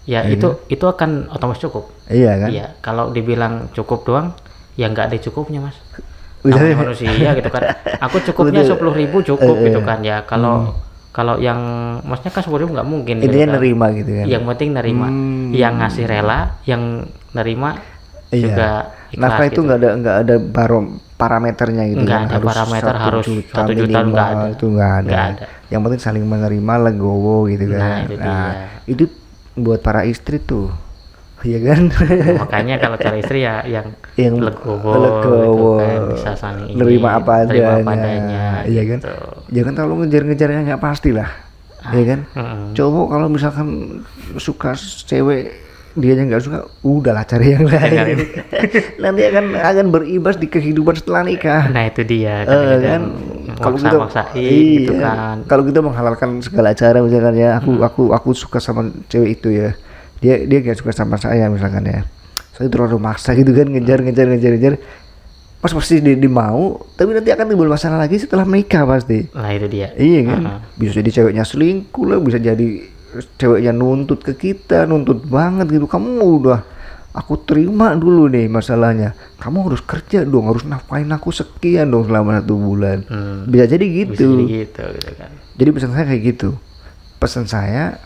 Ya itu akan otomatis cukup. Iya kan? Iya, kalau dibilang cukup doang ya nggak ada cukupnya Mas. Namanya manusia gitu kan. Aku cukupnya 10.000 cukup gitu kan ya. Kalau yang maksudnya kan 10.000 nggak mungkin. Intinya gitu nerima gitu kan. Yang penting nerima. Yang ngasih rela, yang nerima juga ikhlas. Nafkah itu nggak ada parameternya gitu. Nggak ada parameter harus 1 juta nggak ada. Itu nggak ada. Yang penting saling menerima, legowo gitu kan. Itu buat para istri tuh, ya kan? Makanya kalau cari istri ya yang legowo gitu kan, bisa saling nerima apa adanya, iya kan? Jangan terlalu ngejar-ngejarnya, nggak pasti lah, ya kan? Cowok kalau misalkan suka cewek dianya nggak suka, udahlah cari yang lain. Nanti akan berimbas di kehidupan setelah nikah. Nah itu dia kan. Kalau kita maksain gitu kan. Kalau kita menghalalkan segala cara, misalkan ya, aku suka sama cewek itu ya, dia gak suka sama saya misalkan ya, saya terlalu maksa gitu kan, ngejar pas pasti dia mau, tapi nanti akan timbul masalah lagi setelah menikah pasti. Nah itu dia. Iya kan. Bisa jadi ceweknya selingkuh lah, bisa jadi ceweknya nuntut ke kita, nuntut banget gitu. Kamu udah aku terima dulu nih masalahnya, kamu harus kerja dong, harus nafkahin aku sekian dong selama 1 bulan. Bisa jadi gitu. Kan. Jadi pesan saya kayak gitu. Pesan saya,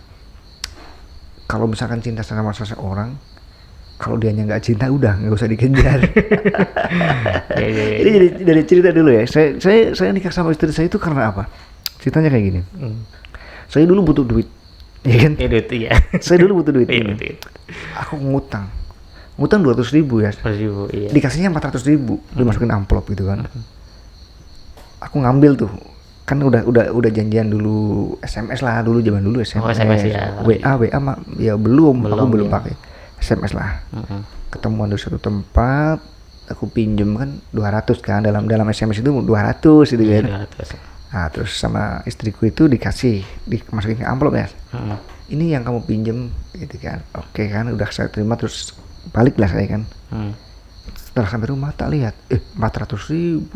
kalau misalkan cinta sama seseorang, kalau dianya nggak cinta udah nggak usah dikejar. Ini dari cerita dulu ya. Saya nikah sama istri saya itu karena apa? Ceritanya kayak gini. Saya dulu butuh duit, ya kan? Iya. Saya dulu butuh duit. Aku ngutang 200.000 ya. 200.000, iya. Dikasihnya 400.000, dimasukin amplop gitu kan. Aku ngambil tuh kan udah janjian dulu SMS lah, dulu zaman dulu SMS. Oh, SMS ya. WA mah ya belum aku belum ya. pakai SMS lah. Ketemuan di suatu tempat, aku pinjem kan 200 kan, dalam SMS itu 200 gitu kan. 200. Nah terus sama istriku itu dimasukin ke amplop ya. Ini yang kamu pinjem gitu kan. Oke kan, udah saya terima, terus balik lah saya kan. Setelah sampai rumah tak lihat 400.000.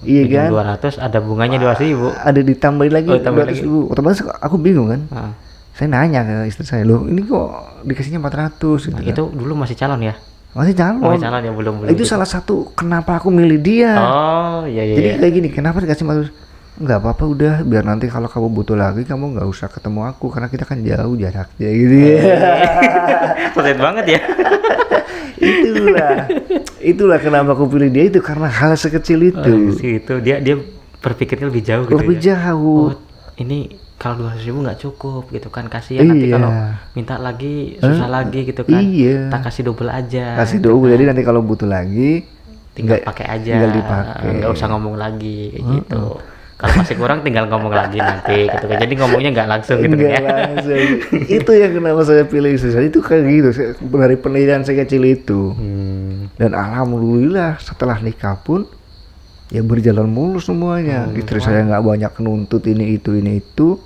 Iya kan, 200 ada bunganya 200.000. ada ditambahin lagi 200.000. Otomatis aku bingung kan. Saya nanya ke istri saya, loh ini kok dikasihnya 400 gitu. Itu kan. dulu masih calon ya? Masih calon. Masih calon ya, belum Itu gitu. salah satu kenapa aku milih dia. Oh iya. Jadi kayak gini, kenapa dikasih 400? Nggak apa-apa, udah biar nanti kalau kamu butuh lagi kamu nggak usah ketemu aku karena kita kan jauh jaraknya gitu ya. Sulit banget ya. itulah kenapa aku pilih dia, itu karena hal sekecil itu. Itu dia berpikirnya lebih jauh gitu. Lebih jauh. Oh, ini kalau 200.000 nggak cukup gitu kan, kasihan nanti kalau minta lagi susah lagi gitu kan. Tak kasih double aja. Kasih double, jadi nanti kalau butuh lagi tinggal pakai aja. Tinggal dipakai. Nggak usah ngomong lagi gitu. Kalau masih kurang tinggal ngomong lagi nanti gitu kan. Jadi ngomongnya nggak langsung gitu kan ya. Langsung. Itu yang kenapa saya pilih istri saya, itu kayak gitu. Dari penelitian saya kecil itu. Dan alhamdulillah setelah nikah pun ya berjalan mulus semuanya. Istri saya nggak banyak nuntut ini itu.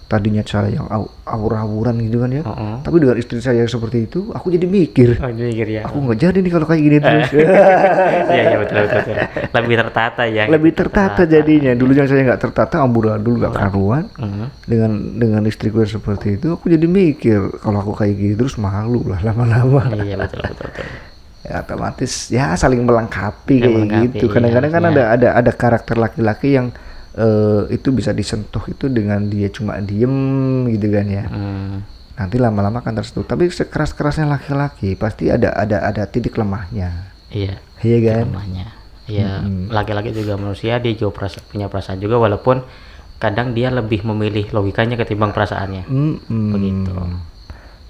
Tadinya saya yang awur-awuran gitu kan ya. Tapi dengan istri saya yang seperti itu, aku jadi mikir. Ya. Aku nggak jadi nih kalau kayak gini terus. Iya betul. Lebih tertata ya. Lebih tertata jadinya. Dulunya saya nggak tertata, amburadul nggak karuan. Dengan istriku yang seperti itu, aku jadi mikir kalau aku kayak gini terus malu lah lama-lama. Iya betul. Ya, otomatis ya saling melengkapi kayak gitu. Kadang-kadang kan ada karakter laki-laki yang itu bisa disentuh itu dengan dia cuma diem gitu kan ya. Nanti lama-lama kan tersentuh. Tapi sekeras-kerasnya laki-laki pasti ada titik lemahnya. Iya kan? Lemahnya. Iya, laki-laki juga manusia, dia juga punya perasaan juga, walaupun kadang dia lebih memilih logikanya ketimbang perasaannya. Begitu.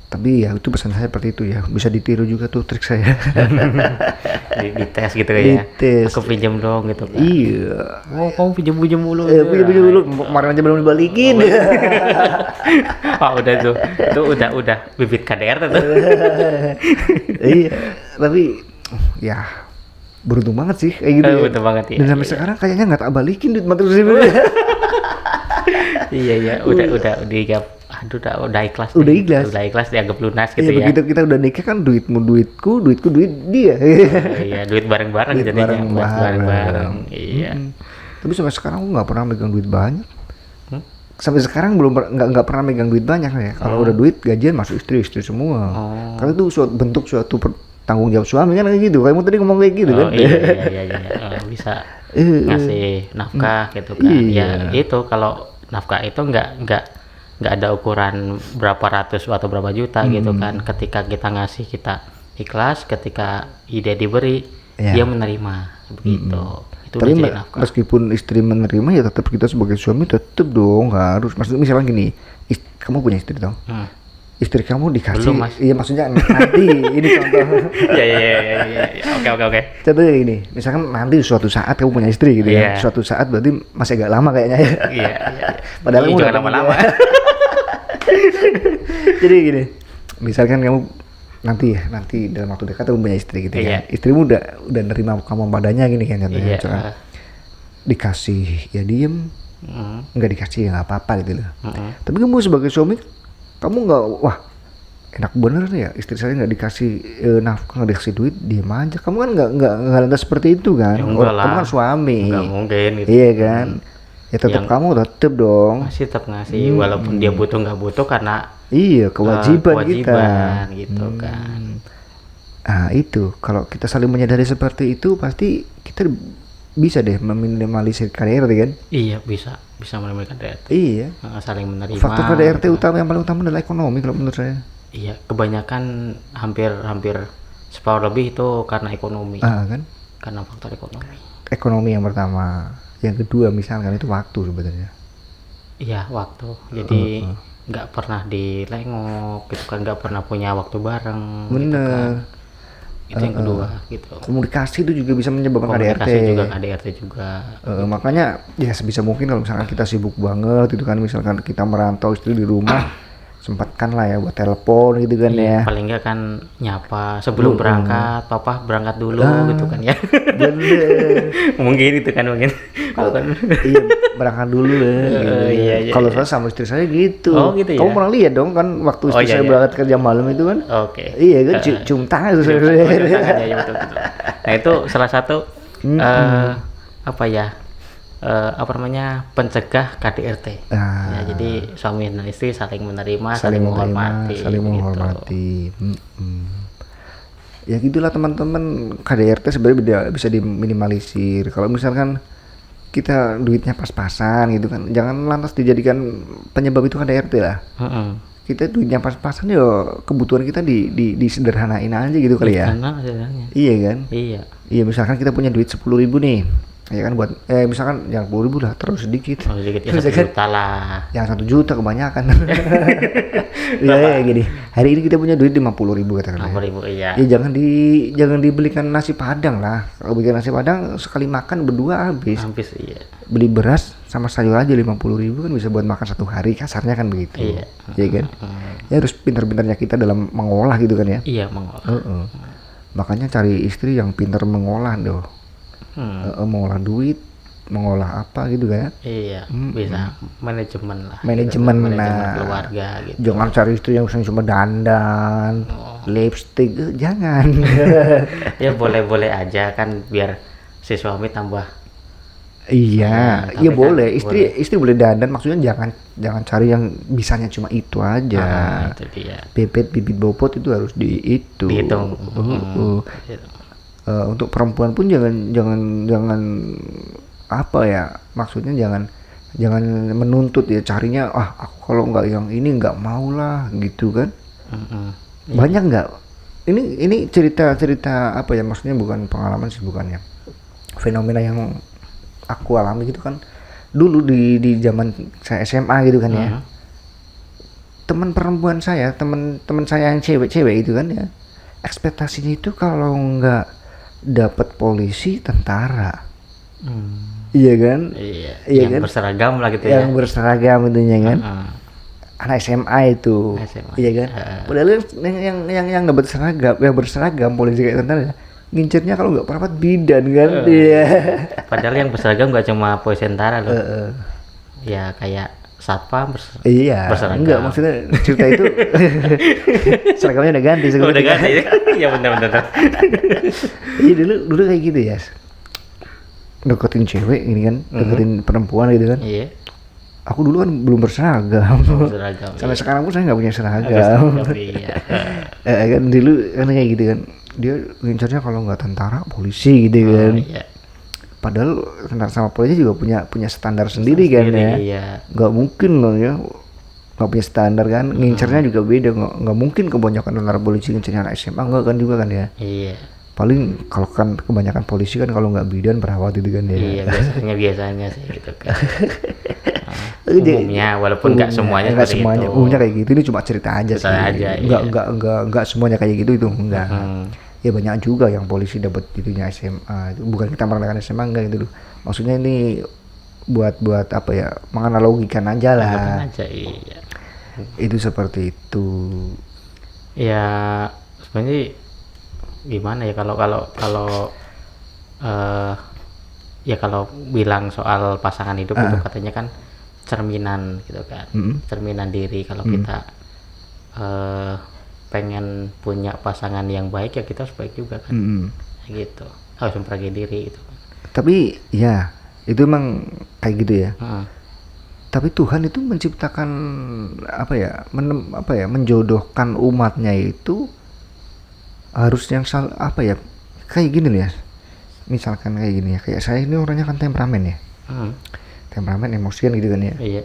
Tapi ya itu pesan saya seperti itu ya, bisa ditiru juga tuh trik saya. di tes gitu ya. Dites. Aku pinjam dong gitu kan. Iya. Oh kamu pinjam mulu. Pinjam dulu, kemarin aja belum dibalikin. Udah tuh, itu udah bibit KDRT tuh. Iya, tapi ya beruntung banget sih kayak gitu. Beruntung banget ya. Dan sampai sekarang kayaknya nggak tak balikin duit 400.000. Iya, udah ikhlas. Udah ikhlas dianggap lunas gitu ya. Begitu kita udah nikah kan duitmu duitku duit dia. Iya, duit bareng-bareng jadinya. Bareng-bareng. Iya. Tapi sampai sekarang aku nggak pernah megang duit banyak. Sampai sekarang nggak pernah megang duit banyak ya. Kalau udah duit gajian masuk istri semua. Karena itu bentuk suatu tanggung jawab suami kan kayak gitu. Kamu tadi ngomong kayak gitu kan. Iya. Bisa ngasih nafkah gitu kan. Ya itu kalau nafkah itu nggak ada ukuran berapa ratus atau berapa juta gitu kan. Ketika kita ngasih, kita ikhlas. Ketika ide diberi, dia menerima begitu. Itu tapi meskipun istri menerima ya tetap kita sebagai suami tetap dong harus. Maksudnya misalnya gini, kamu punya istri dong. Istri kamu dikasih. Belum, Mas. Iya maksudnya nanti ini contoh. Iya. Oke. Contohnya gini, misalkan nanti suatu saat kamu punya istri gitu ya. Suatu saat berarti masih agak lama kayaknya ya. Iya. Padahal kamu udah lama-lama. Jadi gini, misalkan kamu nanti dalam waktu dekat kamu punya istri gitu ya. Istrimu udah nerima kamu padanya gini kan contohnya. Dikasih ya diem, nggak dikasih ya nggak apa-apa gitu loh. Tapi kamu sebagai suami, kamu nggak, wah enak bener nih ya istri saya nggak dikasih nafkah, nggak dikasih duit, diem aja. Kamu kan nggak lantas seperti itu kan. Kamu kan suami. Nggak mungkin gitu. Iya kan. Ya tetap kamu tetap dong. Masih tetap ngasih walaupun dia butuh nggak butuh, karena kewajiban kita gitu kan. Nah itu kalau kita saling menyadari seperti itu pasti kita bisa deh meminimalisir KDRT kan. Iya bisa meminimalisir KDRT. Iya. Saling menerima. Faktor KDRT yang paling utama adalah ekonomi kalau menurut saya. Iya, kebanyakan hampir separuh lebih itu karena ekonomi. Kan? Karena faktor ekonomi. Ekonomi yang pertama. Yang kedua misalkan itu waktu sebenarnya. Iya, waktu. Jadi nggak pernah dilengok gitu kan, nggak pernah punya waktu bareng. Bener. Gitu kan. Itu yang kedua gitu. Komunikasi itu juga bisa menyebabkan KDRT. Komunikasi juga KDRT juga. Makanya ya sebisa mungkin kalau misalkan kita sibuk banget itu kan, misalkan kita merantau, istri di rumah sempatkan lah ya buat telepon gitu kan ya. Paling enggak kan nyapa sebelum berangkat, papa berangkat dulu gitu kan ya. Bener. Mungkin itu kan mungkin. Iya, berangkat dulu ya. Gitu. Iya, Kalau saya sama istri saya gitu. Oh, gitu ya? Kamu pernah lihat dong kan waktu istri saya berangkat kerja malam itu kan? Oke. Iya kan, cium tangan itu. Ya, betul. Nah itu salah satu apa ya? Apa namanya, pencegah KDRT. Ya, jadi suami dan istri saling menerima, saling menghormati. Gitu. Ya gitulah teman-teman, KDRT sebenarnya bisa diminimalisir. Kalau misalkan kita duitnya pas-pasan gitu kan, jangan lantas dijadikan penyebab itu KDRT lah. Kita duitnya pas-pasan ya, kebutuhan kita disederhanain aja gitu kali ya. Iya kan? Iya, misalkan kita punya duit 10.000 nih. Ya kan, buat misalkan yang 10.000 lah, terus sedikit ya 1 juta lah, yang 1 juta kebanyakan. Ya gini, hari ini kita punya duit 50.000 katakan 50.000 iya. Ya jangan dibelikan nasi padang lah. Kalau bikin nasi padang sekali makan berdua habis iya. Beli beras sama sayur aja 50.000 kan bisa buat makan 1 hari, kasarnya kan begitu. Iya kan. Ya harus pintar-pintarnya kita dalam mengolah gitu kan ya. Iya, mengolah. Makanya cari istri yang pintar mengolah doh. Mengolah duit, mengolah apa gitu kan? Iya, bisa manajemen lah. Manajemen keluarga gitu. Jangan cari istri yang cuma dandan, lipstick, jangan. Ya boleh-boleh aja kan, biar si suami tambah. Iya, iya boleh. Istri boleh dandan, maksudnya jangan cari yang bisanya cuma itu aja. Itu dia. Bebet, bibit, bobot itu harus dihitung. Untuk perempuan pun jangan apa ya, maksudnya jangan menuntut ya, carinya aku kalau nggak yang ini nggak mau lah gitu kan. Banyak nggak ini cerita apa ya, maksudnya bukan pengalaman sih, bukannya fenomena yang aku alami gitu kan. Dulu di zaman saya SMA gitu kan ya, teman perempuan saya, teman saya yang cewek itu kan ya, ekspektasinya itu kalau nggak dapat polisi, tentara. Iya kan? Iya yang kan? Berseragam lah gitu ya. Yang berseragam itunya kan. Anak SMA itu. Iya kan? Padahal yang nggak berseragam polisi kayak tentara, ngincernya kalau nggak perawat bidan kan. Iya. Padahal yang berseragam nggak cuma polisi, tentara loh. Ya kayak satpam berseragam. Enggak, maksudnya cerita itu seragamnya udah ganti. Udah ganti ya? Iya benar. Iya dulu kayak gitu ya. Deketin cewek ini kan, deketin perempuan gitu kan. Iya. Aku dulu kan belum berseragam. Sampai sekarang pun saya nggak punya seragam. Kan dulu kan kayak gitu kan. Dia ngincarnya kalau nggak tentara, polisi gitu kan. Iya. Padahal tentara sama polisi juga punya standar sendiri kan ya. Iya. Nggak mungkin loh ya, nggak punya standar kan. Ngincernya juga beda. Nggak mungkin kebanyakan tentara polisi ngincernya anak SMA, nggak kan juga kan ya. Iya. Paling kalau kan kebanyakan polisi kan kalau nggak bidan perawat itu kan ya. Iya, biasanya sih gitu kan. Umumnya, walaupun nggak semuanya seperti itu. Umumnya kayak gitu, ini cuma cerita aja sih. Nggak semuanya kayak gitu itu enggak. Ya banyak juga yang polisi dapat itunya SMA. Bukan kita merendahkan SMA, enggak gitu loh. Maksudnya ini buat apa ya, menganalogikan aja lah. Iya. Itu seperti itu. Ya sebenarnya gimana ya, kalau ya kalau bilang soal pasangan hidup itu katanya kan cerminan gitu kan. Cerminan diri. Kalau kita pengen punya pasangan yang baik, ya kita harus baik juga kan. Gitu, harus memperbaiki diri gitu. Tapi ya itu emang kayak gitu ya. Tapi Tuhan itu menciptakan menjodohkan umatnya itu harus yang kayak gini nih ya. Misalkan kayak gini ya, kayak saya ini orangnya kan temperamen ya. Temperamen, emosian gitu kan ya. Iya.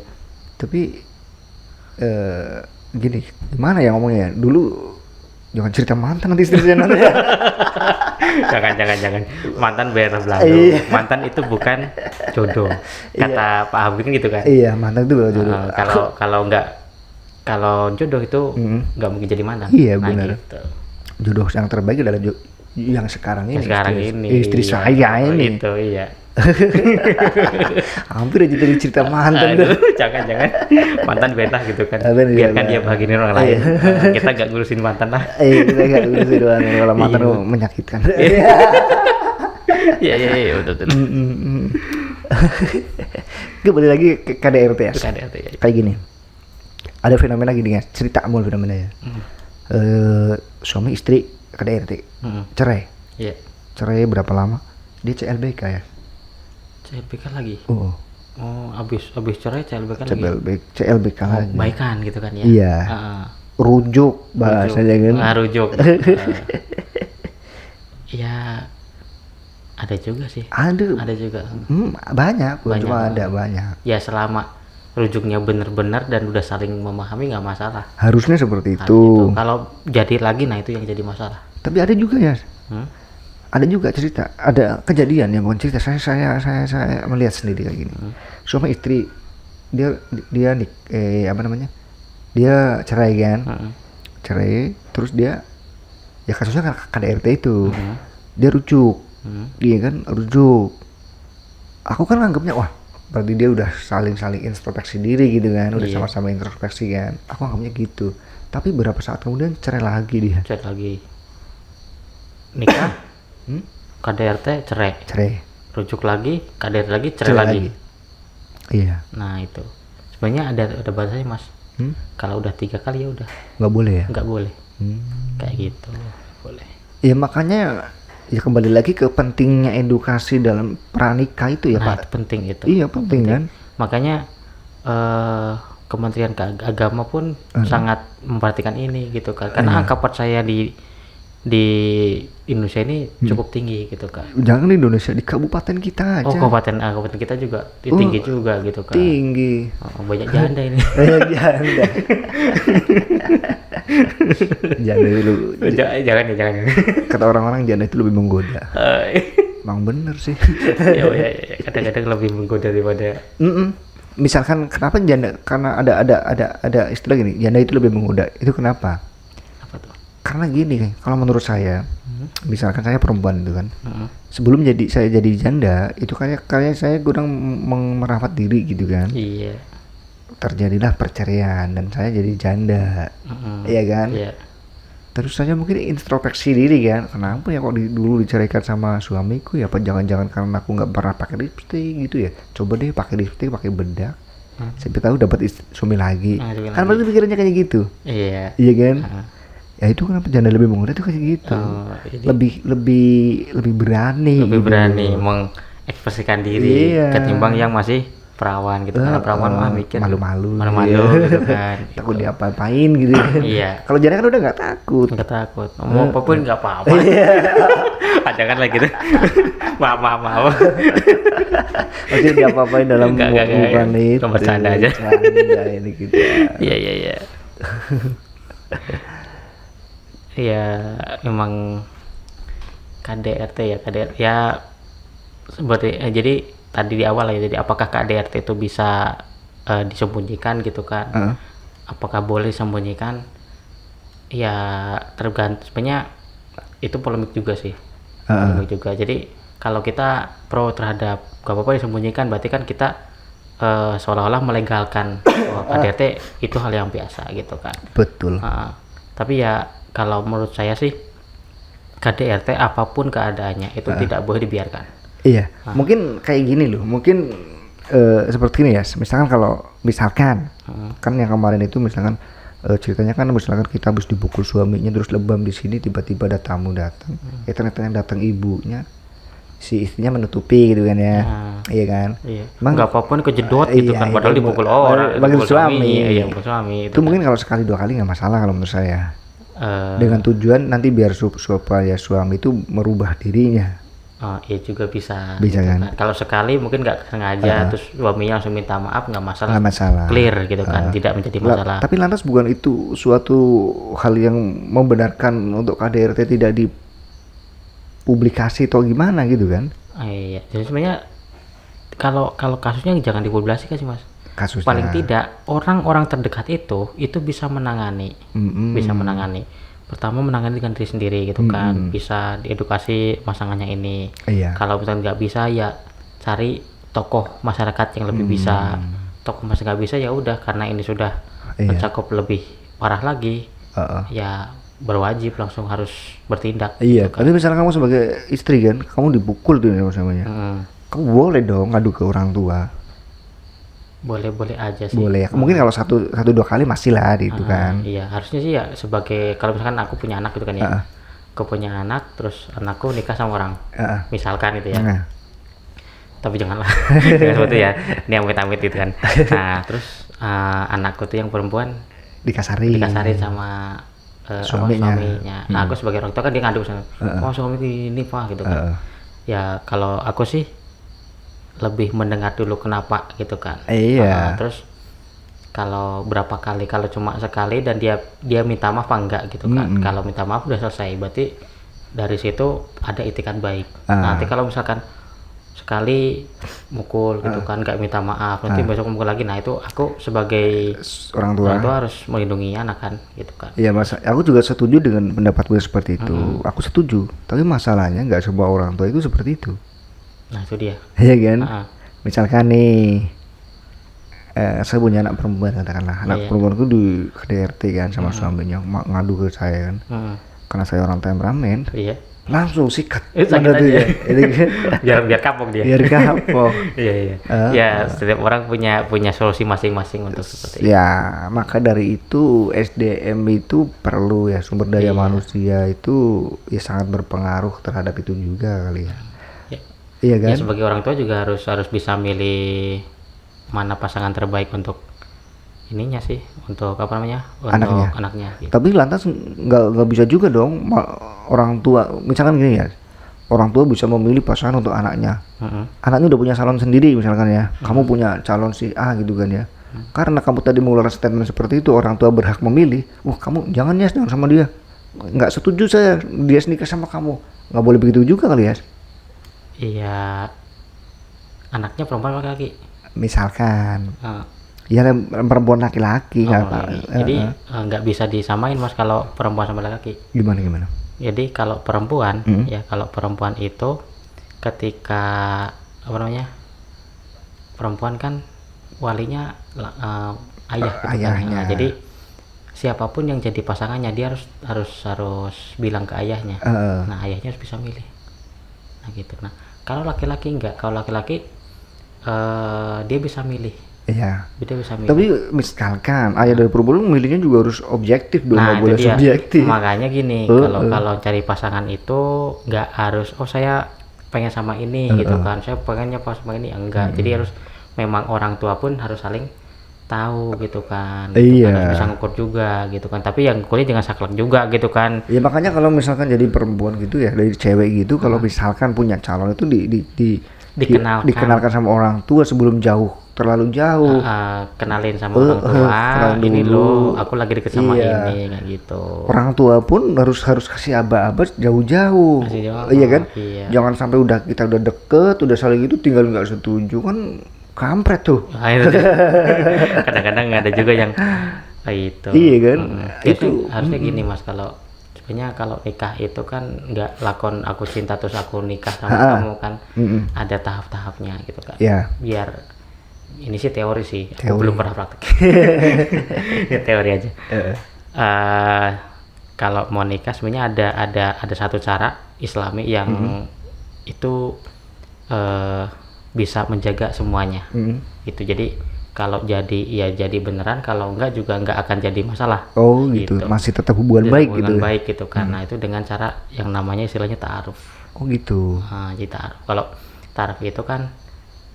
Tapi gini, gimana ya ngomongnya ya? Dulu jangan cerita mantan nanti istri saya nanti. Jangan. Mantan biar berlalu. Mantan itu bukan jodoh. Kata Pak Habib kan gitu kan. Iya, mantan itu bukan jodoh. Kalau jodoh itu nggak mungkin jadi mantan. Iya, benar. Gitu. Jodoh yang terbaik adalah Yang sekarang ini. iya. Istri saya ini. Itu iya. Hampir aja dari cerita mantan tuh. Jangan mantan beda gitu kan. Bener, Biarkan bener. dia bahagiain orang lain. Kita gak ngurusin mantan lah. Kita gak ngurusin doang kalau mantan menyakitkan. Iya betul. Kembali lagi ke KDRT ya. KDRT ya. Kayak gini. Ada fenomena gini ya, cerita mulu fenomenanya. Suami istri KDRT, cerai. Iya. Cerai berapa lama? Dia CLBK ya. CLBK lagi. Oh, abis cerai CLBK lagi. CLBK lagi. Baikan gitu kan ya. Iya. Rujuk bahasanya kan. Rujuk. Ya ada juga sih. Ada juga. Banyak, bukan cuma ada, banyak. Ya selama rujuknya benar-benar dan udah saling memahami nggak masalah. Harusnya seperti itu. Kalau jadi lagi, nah itu yang jadi masalah. Tapi ada juga ya. Ada juga cerita, ada kejadian yang bukan cerita, saya melihat sendiri kayak gini. Suami istri dia dia cerai kan. Cerai, terus dia ya kasusnya KDRT itu. Dia rujuk. Dia kan rujuk. Aku kan anggapnya wah, berarti dia udah saling introspeksi diri gitu kan, udah sama-sama introspeksi kan. Aku anggapnya gitu. Tapi berapa saat kemudian cerai lagi dia. Cerai lagi. Nikah. KDRT cerai. Rujuk lagi, KDRT lagi, cerai lagi. Iya. Nah itu sebenarnya ada batasnya mas. Kalau udah 3 kali ya udah. Nggak boleh ya? Nggak boleh. Kayak gitu. Boleh. Ya makanya ya kembali lagi ke pentingnya edukasi dalam pranikah itu ya Pak. Penting itu. Iya penting kan. Makanya Kementerian Agama pun sangat memperhatikan ini gitu kan. Karena angka percaya di Indonesia ini cukup tinggi gitu kan. Jangan di Indonesia, di kabupaten kita aja. Kabupaten kita juga tinggi juga gitu kan. Tinggi. Banyak janda ini. Banyak janda. Janda itu jangan. Kata orang-orang janda itu lebih menggoda. Emang bener sih. Ya, kadang-kadang lebih menggoda daripada. Misalkan kenapa janda? Karena ada istilah gini, janda itu lebih menggoda. Itu kenapa? Karena gini, kalau menurut saya, misalkan saya perempuan itu kan, sebelum saya jadi janda, itu kayak saya kurang merawat diri gitu kan. Iya. Terjadilah perceraian dan saya jadi janda, iya kan. Iya. Terus saya mungkin introspeksi diri kan, kenapa ya kok dulu diceraikan sama suamiku ya? Apa jangan-jangan karena aku nggak pernah pakai lipstik gitu ya? Coba deh pakai lipstik, pakai bedak. Sampai tahu dapat suami lagi. Kan berarti pikirannya kayak gitu. Iya. Iya kan. Ya itu kenapa janda lebih menggoda itu kayak gitu. Lebih berani. Lebih gitu. Berani mengekspresikan diri ketimbang yang masih perawan gitu. Karena perawan mah mikir malu-malu gitu kan. Takut diapa-apain gitu. Iya. Kalau janda kan udah nggak takut. Mau apapun nggak apa-apa. Ada kan lagi tuh. Maaf. Maksudnya diapa-apain dalam bukan itu. Bercanda aja. Bercanda ini gitu. Iya. Ya memang KDRT ya seperti jadi tadi di awal ya, jadi apakah KDRT itu bisa disembunyikan gitu kan? Apakah boleh disembunyikan? Ya tergantung, sebenarnya itu polemik juga sih. Polemik juga. Jadi kalau kita pro terhadap gak apa-apa disembunyikan, berarti kan kita seolah-olah melegalkan bahwa KDRT itu hal yang biasa gitu kan. Betul. Tapi ya kalau menurut saya sih KDRT apapun keadaannya itu tidak boleh dibiarkan. Iya. Mungkin kayak gini loh. Mungkin seperti ini ya. Misalkan kan yang kemarin itu misalkan ceritanya kan misalkan kita habis dipukul suaminya terus lebam di sini, tiba-tiba ada tamu datang. Ternyata yang datang ibunya, si istrinya menutupi gitu kan ya. Iya kan. Iya. Emang nggak apa-apa nih kejedot gitu kan, padahal dipukul orang. Bagi suami. Iya, suami. Itu mungkin kalau sekali 2 kali nggak masalah kalau menurut saya. Dengan tujuan nanti biar supaya suami itu merubah dirinya. Iya juga bisa kan. Kalau sekali mungkin nggak sengaja terus suaminya langsung minta maaf, nggak masalah. Nggak masalah. Clear gitu kan, tidak menjadi masalah. Tapi lantas bukan itu suatu hal yang membenarkan untuk KDRT tidak dipublikasi atau gimana gitu kan? Iya. Jadi sebenarnya kalau kasusnya jangan dipublikasikan sih mas. Kasusnya. Paling tidak orang-orang terdekat itu bisa menangani. Bisa menangani. pertama menangani dengan diri sendiri gitu kan, bisa diedukasi pasangannya ini. Iya. Kalau misalnya nggak bisa ya cari tokoh masyarakat yang lebih bisa. Tokoh masyarakat nggak bisa ya udah, karena ini sudah mencakup lebih parah lagi, ya berwajib langsung harus bertindak. Iya. Gitu kan. Tapi misalnya kamu sebagai istri kan, kamu dipukul tuh namanya. Kamu boleh dong ngadu ke orang tua. Boleh aja sih. Boleh ya. Mungkin kalau satu dua kali masih lah gitu kan. Iya, harusnya sih ya sebagai, kalau misalkan aku punya anak gitu kan ya. Aku punya anak, terus anakku nikah sama orang. Misalkan itu ya. Tapi janganlah. Jangan seperti ya. Ini yang amit-amit gitu kan. Nah, terus anakku tuh yang perempuan dikasarin sama suaminya. Nah, aku sebagai orang tua kan dia ngadu sama, "Oh, suami ini Pak," gitu kan. Ya kalau aku sih lebih mendengar dulu kenapa gitu kan. Iya. Terus kalau berapa kali, kalau cuma sekali dan dia minta maaf apa enggak gitu kan. Kalau minta maaf udah selesai, berarti dari situ ada itikat baik. Nanti kalau misalkan sekali mukul gitu kan, nggak minta maaf, nanti besok mukul lagi, nah itu aku sebagai orang tua harus melindungi anak kan gitu kan. Iya Mas, aku juga setuju dengan pendapatku seperti itu. Aku setuju, tapi masalahnya nggak semua orang tua itu seperti itu. Nah itu dia. Iya kan? Misalkan nih, saya punya anak perempuan katakanlah, anak perempuanku di KDRT kan sama suaminya ngadu ke saya kan, karena saya orang temperamen. Iya. Langsung sikat. Sakit aja. Ya. biar kapok dia. Biar kapok. Iya. Ya setiap orang punya solusi masing-masing untuk seperti itu. Ya maka dari itu SDM itu perlu ya, sumber daya manusia itu ya sangat berpengaruh terhadap itu juga kali ya. Iya kan? Ya sebagai orang tua juga harus bisa milih mana pasangan terbaik untuk ininya sih, untuk apa namanya, untuk anaknya gitu. Tapi lantas nggak bisa juga dong orang tua, misalkan gini ya, orang tua bisa memilih pasangan untuk anaknya. Anaknya udah punya calon sendiri misalkan ya, kamu punya calon si A gitu kan ya. Karena kamu tadi mengeluarkan statement seperti itu, orang tua berhak memilih. Wah kamu jangan sama dia, nggak setuju saya dia nikah sama kamu. Nggak boleh begitu juga kali ya. Iya, anaknya perempuan apa laki? Misalkan ya perempuan laki-laki jadi nggak bisa disamain Mas kalau perempuan sama laki. Gimana? Jadi kalau perempuan ya, kalau perempuan itu ketika apa namanya, perempuan kan walinya ayah gitu ayahnya. Kan. Jadi siapapun yang jadi pasangannya dia harus bilang ke ayahnya. Nah ayahnya harus bisa milih. Nah gitu. Nah kalau laki-laki enggak, kalau laki-laki dia bisa milih. Iya. Dia bisa milih. Tapi misalkan ayah dari perempuan milihnya juga harus objektif dong, nggak boleh dia. subjektif. Makanya gini, kalau cari pasangan itu nggak harus saya pengen sama ini gitu kan, saya pengennya pas sama ini, enggak. Jadi harus memang orang tua pun harus saling tahu gitu kan. Gitu kan, harus bisa ngukur juga gitu kan. Tapi yang ngukurnya jangan saklek juga gitu kan. Ya makanya kalau misalkan jadi perempuan gitu ya, dari cewek gitu, kalau misalkan punya calon itu dikenalkan sama orang tua sebelum terlalu jauh. Kenalin sama orang tua, ini loh aku lagi deket sama ini kayak gitu. Orang tua pun harus kasih aba-aba jauh-jauh. Iya kan? Iya. Jangan sampai kita udah deket, udah saling itu tinggal nggak setuju kan, kampret tuh. Kadang-kadang ada juga yang itu. Iya kan? Itu harusnya gini Mas, kalau sebenarnya kalau nikah itu kan nggak lakon aku cinta terus aku nikah sama kamu kan, ada tahap-tahapnya gitu kan. Biar ini sih teori sih, aku belum pernah praktek. Ya, teori aja. Kalau mau nikah sebenarnya ada satu cara Islami yang itu bisa menjaga semuanya. Gitu. Jadi kalau jadi ya jadi beneran, kalau enggak juga enggak akan jadi masalah. Oh gitu. Masih tetap hubungan baik gitu. Hubungan baik gitu kan. Nah itu dengan cara yang namanya istilahnya ta'aruf. Oh gitu. Jadi ta'aruf. Kalau ta'aruf itu kan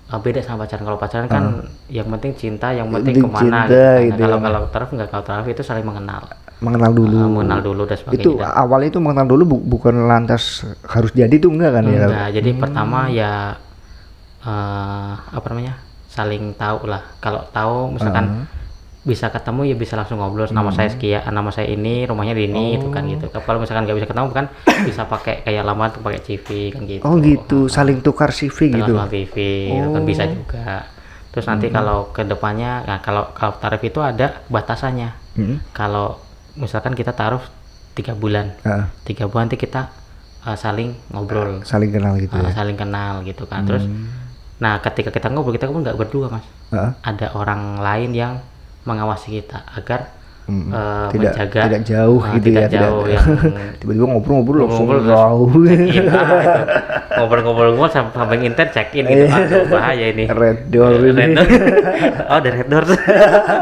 beda sama pacaran. Kalau pacaran kan yang penting cinta, yang penting kemana gitu. Nah, kalau ta'aruf enggak, kalau ta'aruf itu saling mengenal dulu dan sebagainya. Itu awalnya itu mengenal dulu, bukan lantas harus jadi tuh enggak kan? Enggak. Jadi pertama ya apa namanya, saling tahu lah. Kalau tahu misalkan bisa ketemu ya bisa langsung ngobrol, nama saya sekian, nama saya ini, rumahnya di ini gitu kan gitu. Kalau misalkan nggak bisa ketemu kan bisa pakai kayak lamaran tuh pakai CV kan gitu. Oh gitu, saling tukar CV gitu. CV gitu kan bisa juga. Terus nanti kalau kedepannya, nah kalau tarif itu ada batasannya. Kalau misalkan kita taruh 3 bulan. 3 bulan nanti kita saling ngobrol, saling kenal gitu ya. Saling kenal gitu kan. Terus nah ketika kita ngobrol, kita pun nggak berdua Mas, ada orang lain yang mengawasi kita agar menjaga tidak jauh gitu tidak ya, jauh yang tiba-tiba ngobrol langsung jauh ngobrol sampai intent check in gitu. Aduh, bahaya ini, red door ini. Oh ada red door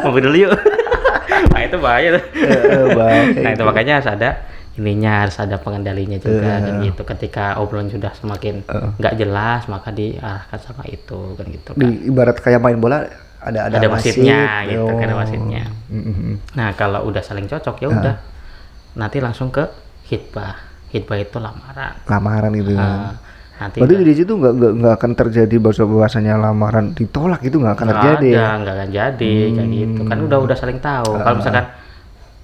mobil dulu yuk. Nah itu bahaya tuh. Nah itu makanya harus ada ininya, harus ada pengendalinya juga kan gitu. Ketika obrolan sudah semakin nggak jelas, maka diarahkan sama itu kan gitu kan. Ibarat kayak main bola, ada wasitnya gitu kan, ada wasitnya. Nah kalau udah saling cocok ya udah, nanti langsung ke hitbah itu lamaran itu nanti berarti di situ nggak akan terjadi bahasanya lamaran ditolak, itu nggak akan terjadi. Nggak akan jadi kayak gitu kan, udah saling tahu. Kalau misalkan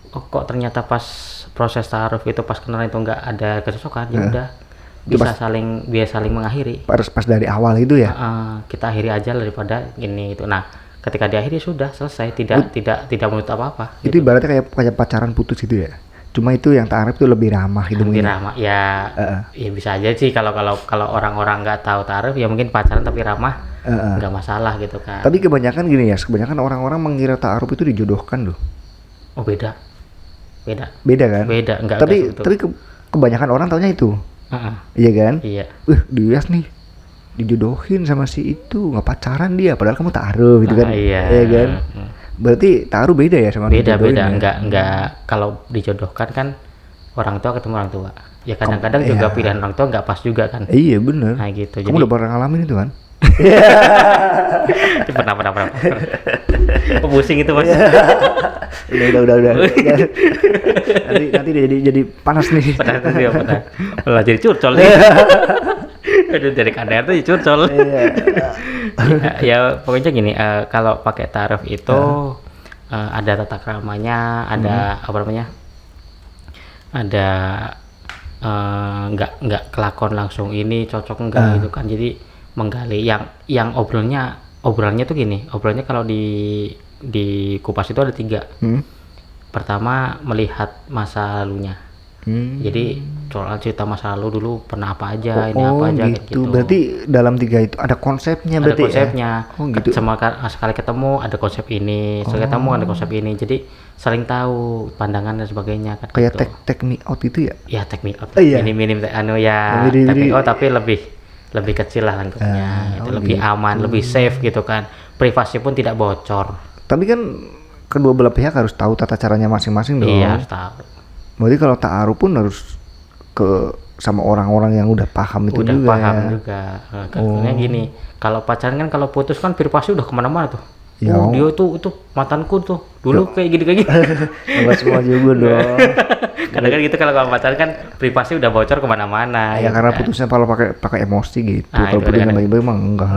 kok ternyata pas proses taaruf itu, pas kenalan itu nggak ada kecocokan, ya udah bisa saling mengakhiri pas dari awal itu ya. Kita akhiri aja daripada gini itu. Nah ketika diakhiri sudah selesai, tidak menuntut apa-apa itu gitu. Ibaratnya kayak pacaran putus gitu ya, cuma itu yang taaruf itu lebih ramah gitu. Lebih ramah ya. Ya bisa aja sih kalau orang-orang nggak tahu taaruf ya mungkin pacaran tapi ramah, nggak masalah gitu kan. Tapi kebanyakan gini ya, kebanyakan orang-orang mengira taaruf itu dijodohkan loh. Oh beda kan? Beda, enggak. Tapi kebanyakan orang taunya itu. Iya kan? Iya. Dia nih dijodohin sama si itu, nggak pacaran dia, padahal kamu taruh gitu kan? Iya kan? Berarti taruh beda ya sama beda ya? Enggak kalau dijodohkan kan orang tua ketemu orang tua. Ya kadang-kadang juga pilihan orang tua nggak pas juga kan? Iya bener. Nah gitu. Kamu udah pernah ngalamin itu kan? Pernah. Pusing itu Mas. udah. nanti jadi panas nih. Pernah. Malah jadi curcol nih. Aduh, dari KDR tuh curcol. Ya pokoknya gini, kalau pakai taaruf itu ada tata keramanya, ada apa namanya? Ada nggak kelakon langsung ini cocok enggak gitu kan. Jadi menggali yang obrolannya tuh gini. Obrolannya kalau di Kupas itu ada 3. Pertama melihat masa lalunya. Jadi soal cerita masa lalu dulu pernah apa aja, ini apa aja gitu. Berarti dalam 3 itu ada konsepnya berarti. Ada konsepnya. Gitu. Sekali ketemu ada konsep ini, sekali ketemu ada konsep ini. Jadi saling tahu pandangan dan sebagainya kan. Kayak gitu. take me out itu ya? Ya take me out. Iya. Minim take me out tapi lebih kecil lah lingkupnya. Lebih aman, lebih safe gitu kan. Privasi pun tidak bocor. Tapi kan kedua belah pihak harus tahu tata caranya masing-masing dong. Iya, harus tahu. Berarti kalau ta'aruf pun harus sama orang-orang yang udah paham itu udah juga. Paham juga. Karena gini, kalau pacaran kan kalau putus kan privasi udah kemana-mana tuh. Ya. Dia itu mantanku tuh dulu kayak gini. Enggak semua juga dong. Kadang-kadang gitu kalau pacaran kan privasi udah bocor kemana-mana. Ya karena putusnya kalau pakai emosi gitu. Nah, kalau putusnya baik-baik emang enggak.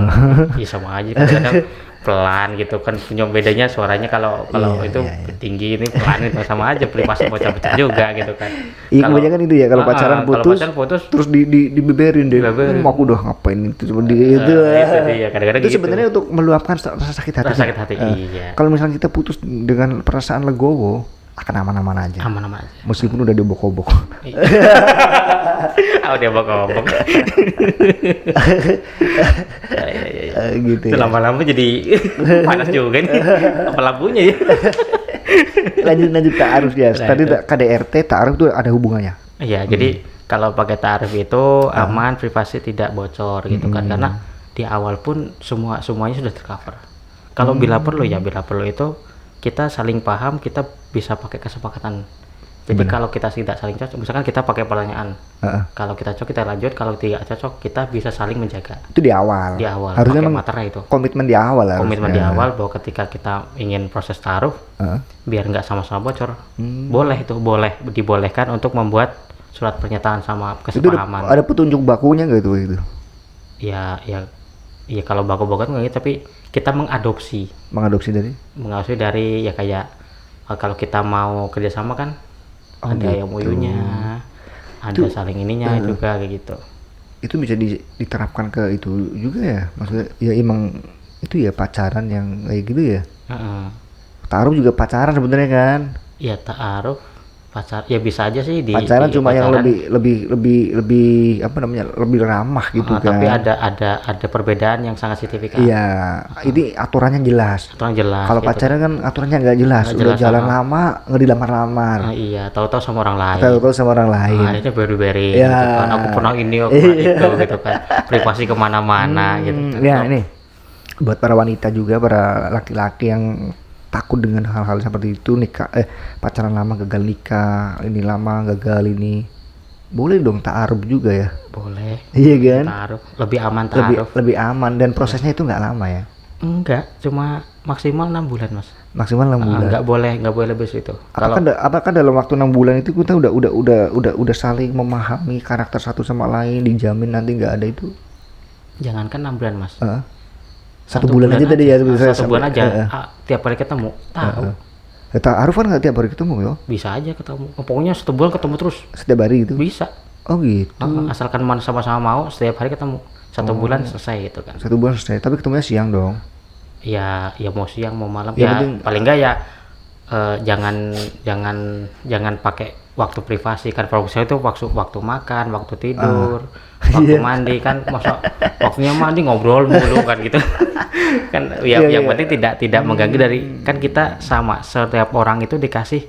Iya sama aja. Kadang-kadang pelan gitu kan, punya bedanya suaranya kalau itu tinggi, ini pelan itu sama aja, privasi bocor-bocor juga gitu kan. Iya kebanyakan itu ya, kalau pacaran putus terus dibeberin deh. Aku udah ngapain itu cuma itu. Itu dia kadang-kadang itu sebenarnya untuk meluapkan rasa sakit hati. Rasa sakit hati. Iya. Kalau misalnya kita putus dengan perasaan legowo, akan aman-aman aja. Meskipun udah dibok-bok. Dia bok-bok. Gitu. Itu lama-lama jadi panas juga nih. Apa lampunya ya? Lanjut ta'aruf ya. Tadi KDRT ta'aruf itu ada hubungannya. Iya, jadi kalau pakai ta'aruf itu aman, privasi tidak bocor gitu kan. Karena di awal pun semuanya sudah tercover. Kalau bila perlu itu kita saling paham, kita bisa pakai kesepakatan. Jadi kalau kita tidak saling cocok, misalkan kita pakai pertanyaan, kalau kita cocok kita lanjut, kalau tidak cocok kita bisa saling menjaga. Itu di awal. Harusnya materai itu. Komitmen di awal. Komitmen di awal bahwa ketika kita ingin proses taruh, biar nggak sama-sama bocor, dibolehkan untuk membuat surat pernyataan sama kesepahaman. Itu ada petunjuk bakunya nggak itu? Ya kalau baku-baku nggak gitu, tapi kita mengadopsi dari ya kayak kalau kita mau kerjasama kan ada gitu. yang MOU-nya, ada saling ininya juga kayak gitu. Itu bisa diterapkan ke itu juga ya, maksudnya ya emang itu ya pacaran yang kayak gitu ya. Ta'aruf juga pacaran sebenarnya kan? Iya ta'aruf Pacar ya bisa aja sih pacaran cuma yang pacaran. lebih apa namanya, lebih ramah gitu kan. Tapi ada perbedaan yang sangat signifikan. Iya, ini aturannya jelas. Aturan jelas. Kalau gitu. pacaran kan aturannya nggak jelas. Nggak Udah jelas, jalan lama, nggak dilamar-lamar. Iya, tahu-tahu sama orang lain. Tahu sama orang lain. Ini baru-baru Ya. gitu kan. Aku pernah ini, aku pernah itu gitu kan. Privasi kemana-mana gitu. Ya ini buat para wanita juga, para laki-laki yang takut dengan hal-hal seperti itu, pacaran lama gagal nikah, ini lama gagal ini, boleh dong ta'aruf juga ya. Boleh. Iya kan? Ta'aruf lebih aman Lebih, ta'aruf. lebih aman dan prosesnya itu nggak lama ya. Enggak, cuma maksimal 6 bulan, Mas. Maksimal 6 bulan. Nggak boleh lebih situ. Apakah dalam waktu 6 bulan itu kita udah saling memahami karakter satu sama lain, dijamin nanti nggak ada itu? Jangankan 6 bulan, Mas. Satu bulan aja tadi ya. Satu bulan aja. Tiap hari ketemu, tahu. Ta'aruf kan nggak tiap hari ketemu ya? Bisa aja ketemu. Pokoknya 1 bulan ketemu terus. Setiap hari gitu? Bisa. Oh gitu. Asalkan sama-sama mau, setiap hari ketemu. 1 bulan selesai gitu kan. 1 bulan selesai, tapi ketemunya siang dong. Ya mau siang mau malam Ya, ya, penting- paling enggak ya jangan pakai waktu privasi kan. Profesional itu waktu makan, waktu tidur, waktu mandi kan. Masa waktunya mandi ngobrol mulu kan gitu. Kan yang penting tidak mengganggu dari kan kita sama, setiap orang itu dikasih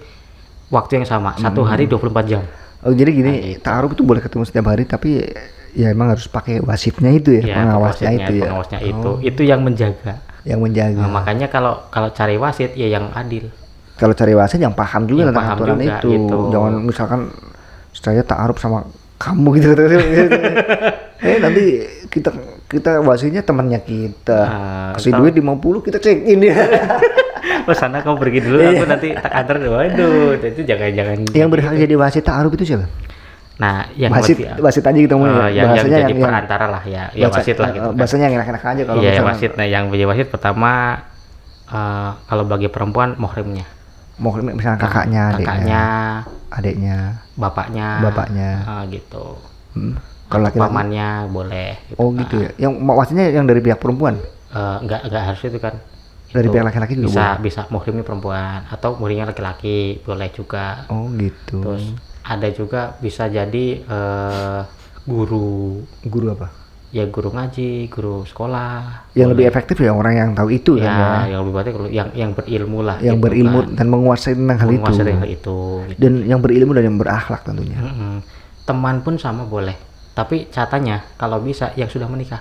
waktu yang sama, 1 hari 24 jam. Oh jadi gini, ta'aruf itu boleh ketemu setiap hari, tapi ya emang harus pakai wasitnya itu ya, pengawasnya itu ya. Pengawasnya itu yang menjaga. Yang menjaga. Nah, makanya kalau cari wasit ya yang adil. Kalau cari wasit yang paham juga Yang tentang paham aturan juga, itu. gitu. Jangan misalkan saya ta'aruf sama kamu gitu. Nanti kita wasitnya temannya kita. Kasih duit 50, kita check in ya. Oh sana kamu pergi dulu, aku nanti tak antar. Waduh, itu jangan. Yang berhak jadi wasit ta'aruf itu siapa? Nah, yang wasit aja ketemu yang bahasanya jadi perantara lah ya, yang wasit lah gitu. Bahasanya yang enak-enak aja kalau Iya, misalkan wasit. Nah, yang jadi wasit pertama kalau bagi perempuan muhrimnya. mau misalnya kakaknya, adiknya, bapaknya. Gitu. Kalau laki-laki pamannya boleh gitu. Oh gitu ya. Yang wasitnya yang dari pihak perempuan? Enggak harus itu kan. Dari pihak laki-laki juga bisa muhrimnya perempuan atau muhrimnya laki-laki boleh juga. Oh gitu. Terus ada juga bisa jadi guru apa? Ya guru ngaji, guru sekolah. Yang lebih efektif ya orang yang tahu itu ya, kan ya. Yang lebih baik yang berilmu lah. Yang gitu berilmu kan. dan menguasai tentang hal itu. Gitu. Dan yang berilmu dan yang berakhlak tentunya. Teman pun sama boleh. Tapi catatannya kalau bisa yang sudah menikah.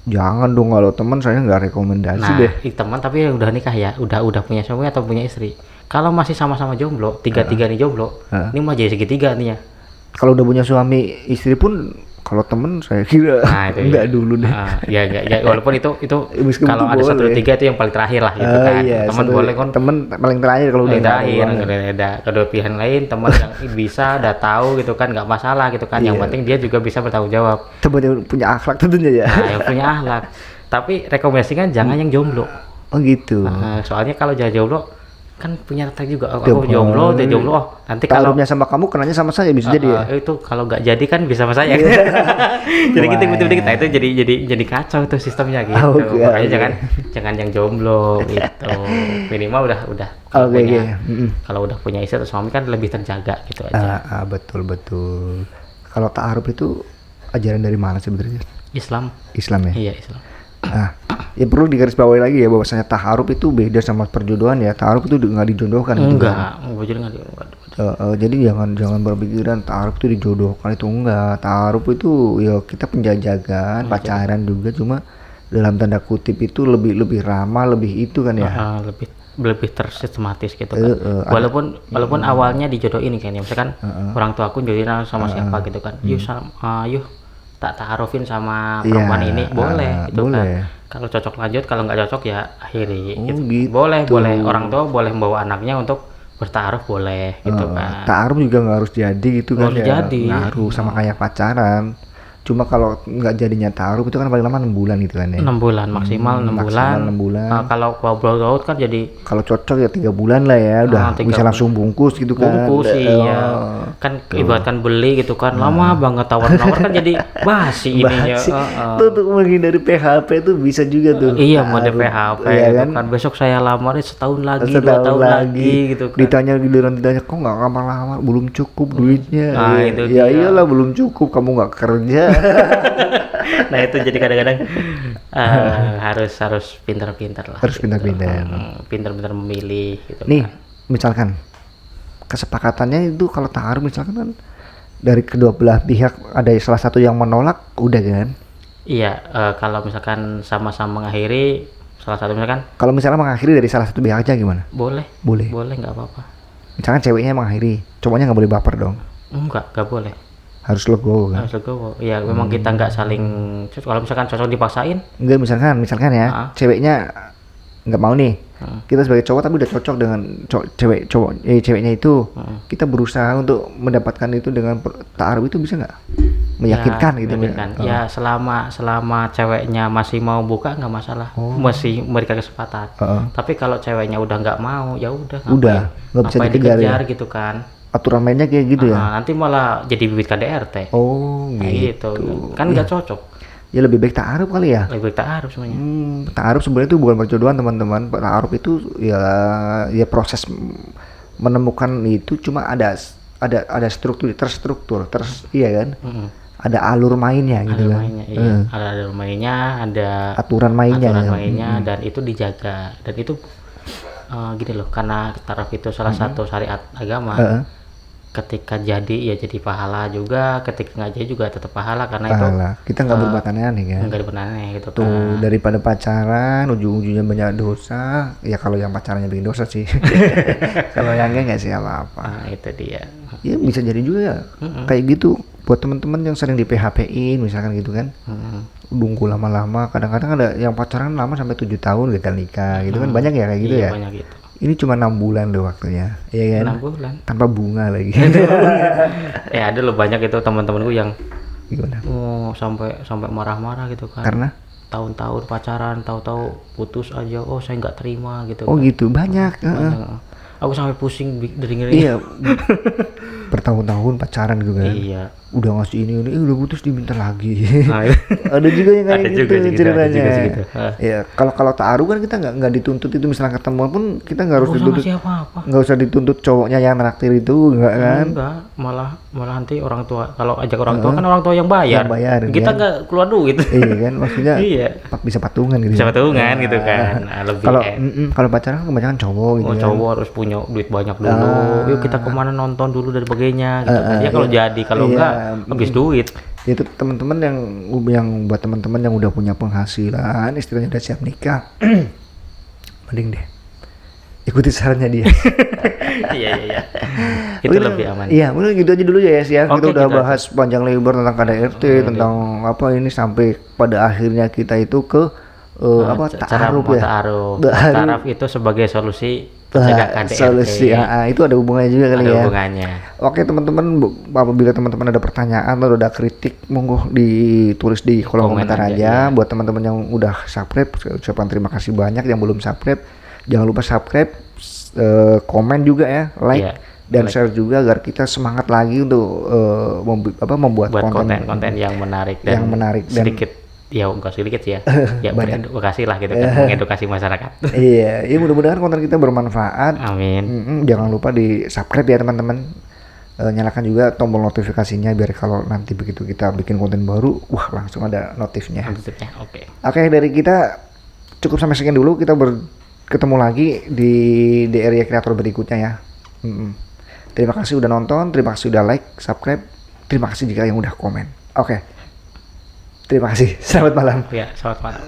Jangan dong, kalau teman saya nggak rekomendasi deh. Teman tapi yang udah nikah ya, udah punya suami atau punya istri. Kalau masih sama-sama jomblo, tiga-tiga nih jomblo, ini mah jadi segitiga nih ya. Kalau udah punya suami istri pun, kalau temen saya kira enggak dulu deh. Ya walaupun itu kalau ada boleh. 1 3 itu yang paling terakhir lah gitu kan. Iya, teman boleh kan. Temen paling terakhir kalau udah terakhir, ada kedua pilihan lain teman yang bisa udah tahu gitu kan, nggak masalah gitu kan. Yang penting dia juga bisa bertanggung jawab. Temen yang punya akhlak tentunya ya. Yang punya akhlak. Tapi rekomendasikan jangan yang jomblo. Oh gitu. Soalnya kalau jangan jomblo kan punya rata juga aku jomblo, dia jomblo. Nanti kalau sama kamu kenanya sama saya bisa jadi ya. Itu kalau nggak jadi kan bisa sama saya. Jadi kita itu jadi kacau tuh sistemnya gitu. Makanya jangan yang jomblo gitu. Minimal udah kalau udah punya istri atau suami kan lebih terjaga gitu aja. Betul. Kalau ta'aruf itu ajaran dari mana sebenarnya? Islam ya. Iya, Islam. Ya perlu digarisbawahi lagi ya bahwasanya ta'aruf itu beda sama perjodohan ya. Ta'aruf itu nggak dijodohkan gitu kan. Jadi jangan berpikiran ta'aruf itu dijodohkan, itu enggak. Ta'aruf itu ya kita penjajakan, pacaran juga, cuma dalam tanda kutip itu lebih ramah, lebih itu kan ya. Lebih tersistematis gitu kan. Walaupun awalnya dijodohin kan ya. Misalkan orang tua aku jodohin sama siapa gitu kan. Yuk tak ta'arufin sama perempuan ini boleh gitu kan. Kalau cocok lanjut, kalau nggak cocok ya akhiri gitu. Boleh orang tua boleh membawa anaknya untuk bertaaruf boleh gitu kan. Ta'aruf juga nggak harus jadi gitu kan ya. Ngaruh sama kayak pacaran. Cuma kalau nggak jadinya taruh itu kan paling lama 6 bulan gitu kan ya. 6 bulan maksimal 6 bulan. Maksimal 6 bulan. Kalau baut kan jadi kalau cocok ya 3 bulan lah ya, udah bisa langsung bungkus gitu kan. Bungkus iya. Kan ibaratkan beli gitu kan, lama banget tawar-tawar kan jadi basi ininya. Tuh untuk menghindari PHP tuh bisa juga tuh. Iya, mode PHP iya gitu kan. Besok saya lamar setahun lagi, 2 tahun lagi gitu kan. Ditanya kok nggak lamar-lamar, belum cukup duitnya. Itu ya iyalah belum cukup, kamu nggak kerja. Nah itu jadi kadang-kadang harus pintar-pintar lah. Harus pintar-pintar. Pintar-pintar memilih gitu. Nih, misalkan kesepakatannya itu kalau taruh misalkan kan dari kedua belah pihak ada salah satu yang menolak, udah kan? Iya, kalau misalkan sama-sama mengakhiri salah satu misalkan. Kalau misalnya mengakhiri dari salah satu pihak aja gimana? Boleh, nggak apa-apa. Misalkan ceweknya mengakhiri, cowoknya nggak boleh baper dong? Nggak boleh. Harus legowo kan? Harus legowo. Ya memang kita nggak saling. Kalau misalkan cocok dipaksain? Enggak, misalkan ya, ceweknya nggak mau nih. Kita sebagai cowok tapi udah cocok dengan ceweknya itu. Kita berusaha untuk mendapatkan itu dengan taruh, itu bisa nggak? Meyakinkan ya, gitu. Meyakinkan. Ya selama ceweknya masih mau buka nggak masalah. Masih memberikan kesempatan. Tapi kalau ceweknya udah nggak mau, ya udah. Nggak bisa dikejar ya? Gitu kan. Aturan mainnya kayak gitu ya? Nanti malah jadi bibit KDRT. Oh gitu. Kan nggak cocok. Ya lebih baik ta'aruf kali ya? Lebih baik ta'aruf semuanya. Ta'aruf sebenarnya itu bukan perjodohan teman-teman. Ta'aruf itu ya proses menemukan itu, cuma ada terstruktur, iya kan? Ada alur mainnya gitu kan? Iya. Ada alur mainnya, ada aturan mainnya. Dan itu dijaga. Dan itu gini loh, karena ta'aruf itu salah satu syariat agama. Ketika jadi ya jadi pahala juga, ketika nggak jadi juga tetap pahala karena pahala. Itu kita nggak berbuat aneh-aneh kan? Nggak berbuat aneh gitu tuh kan. Daripada pacaran ujung-ujungnya banyak dosa, ya kalau yang pacarannya bikin dosa sih. Kalau yang nggak sih apa-apa. Itu dia. Ya bisa jadi juga ya. Kayak gitu buat teman-teman yang sering di PHP-in misalkan gitu kan. Nunggu lama-lama, kadang-kadang ada yang pacaran lama sampai 7 tahun gagal nikah gitu kan, banyak ya kayak gitu ya. Banyak gitu. Ini cuma 6 bulan loh waktunya, iya kan? 6 bulan. Tanpa bunga lagi. Ya ada loh banyak itu teman-temanku yang gimana? Sampai marah-marah gitu kan. Karena tahun-tahun pacaran, tahu-tahu putus aja. Oh saya nggak terima gitu. Oh kan. Gitu banyak. Aku sampai pusing dengerin. Iya. Bertahun-tahun pacaran gitu kan. Iya. Udah ngasih ini udah putus diminta lagi. Ada juga yang kayak gitu ceritanya. Ya kalau ta'aruf kan kita nggak dituntut itu, misalnya ketemu pun kita nggak harus dituntut. Nggak usah dituntut cowoknya yang traktir itu, nggak kan? Enggak, malah nanti orang tua kalau ajak orang tua kan orang tua yang bayar. Kita nggak keluar duit. Iya kan, maksudnya bisa patungan gitu. Bisa patungan gitu kan. Kalau pacaran kan kebanyakan cowok gitu. Cowok harus punya duit banyak dulu. Yuk kita kemana nonton dulu dan sebagainya gitu kan. Ya kalau jadi, kalau enggak habis duit. Itu teman-teman yang buat teman-teman yang udah punya penghasilan, istilahnya udah siap nikah, mending deh ikuti sarannya dia. Iya. Itu lebih aman. Iya, mungkin gitu aja dulu ya sih ya. Kita udah bahas panjang lebar tentang KDRT, tentang apa ini, sampai pada akhirnya kita itu ke ta'aruf ya. Ta'aruf itu sebagai solusi KDRT. Solusi itu ada hubungannya juga kali ya. Ada hubungannya. Oke teman-teman, apabila teman-teman ada pertanyaan atau ada kritik, monggo ditulis di kolom komentar aja. Buat teman-teman yang udah subscribe, ucapkan terima kasih banyak. Yang belum subscribe, jangan lupa subscribe, komen juga ya, like dan share juga agar kita semangat lagi untuk membuat konten yang menarik dan sedikit. Ya enggak sedikit sih ya. Ya beredukasi lah gitu kan, mengedukasi masyarakat. Iya, mudah-mudahan konten kita bermanfaat. Amin. Jangan lupa di subscribe ya teman-teman. Nyalakan juga tombol notifikasinya biar kalau nanti begitu kita bikin konten baru, langsung ada notifnya. Oke, dari kita cukup sampai sekian dulu. Kita ketemu lagi di area kreator berikutnya ya. Terima kasih udah nonton, terima kasih udah like, subscribe, terima kasih juga yang udah komen. Oke. Terima kasih. Selamat malam. Ya, selamat malam.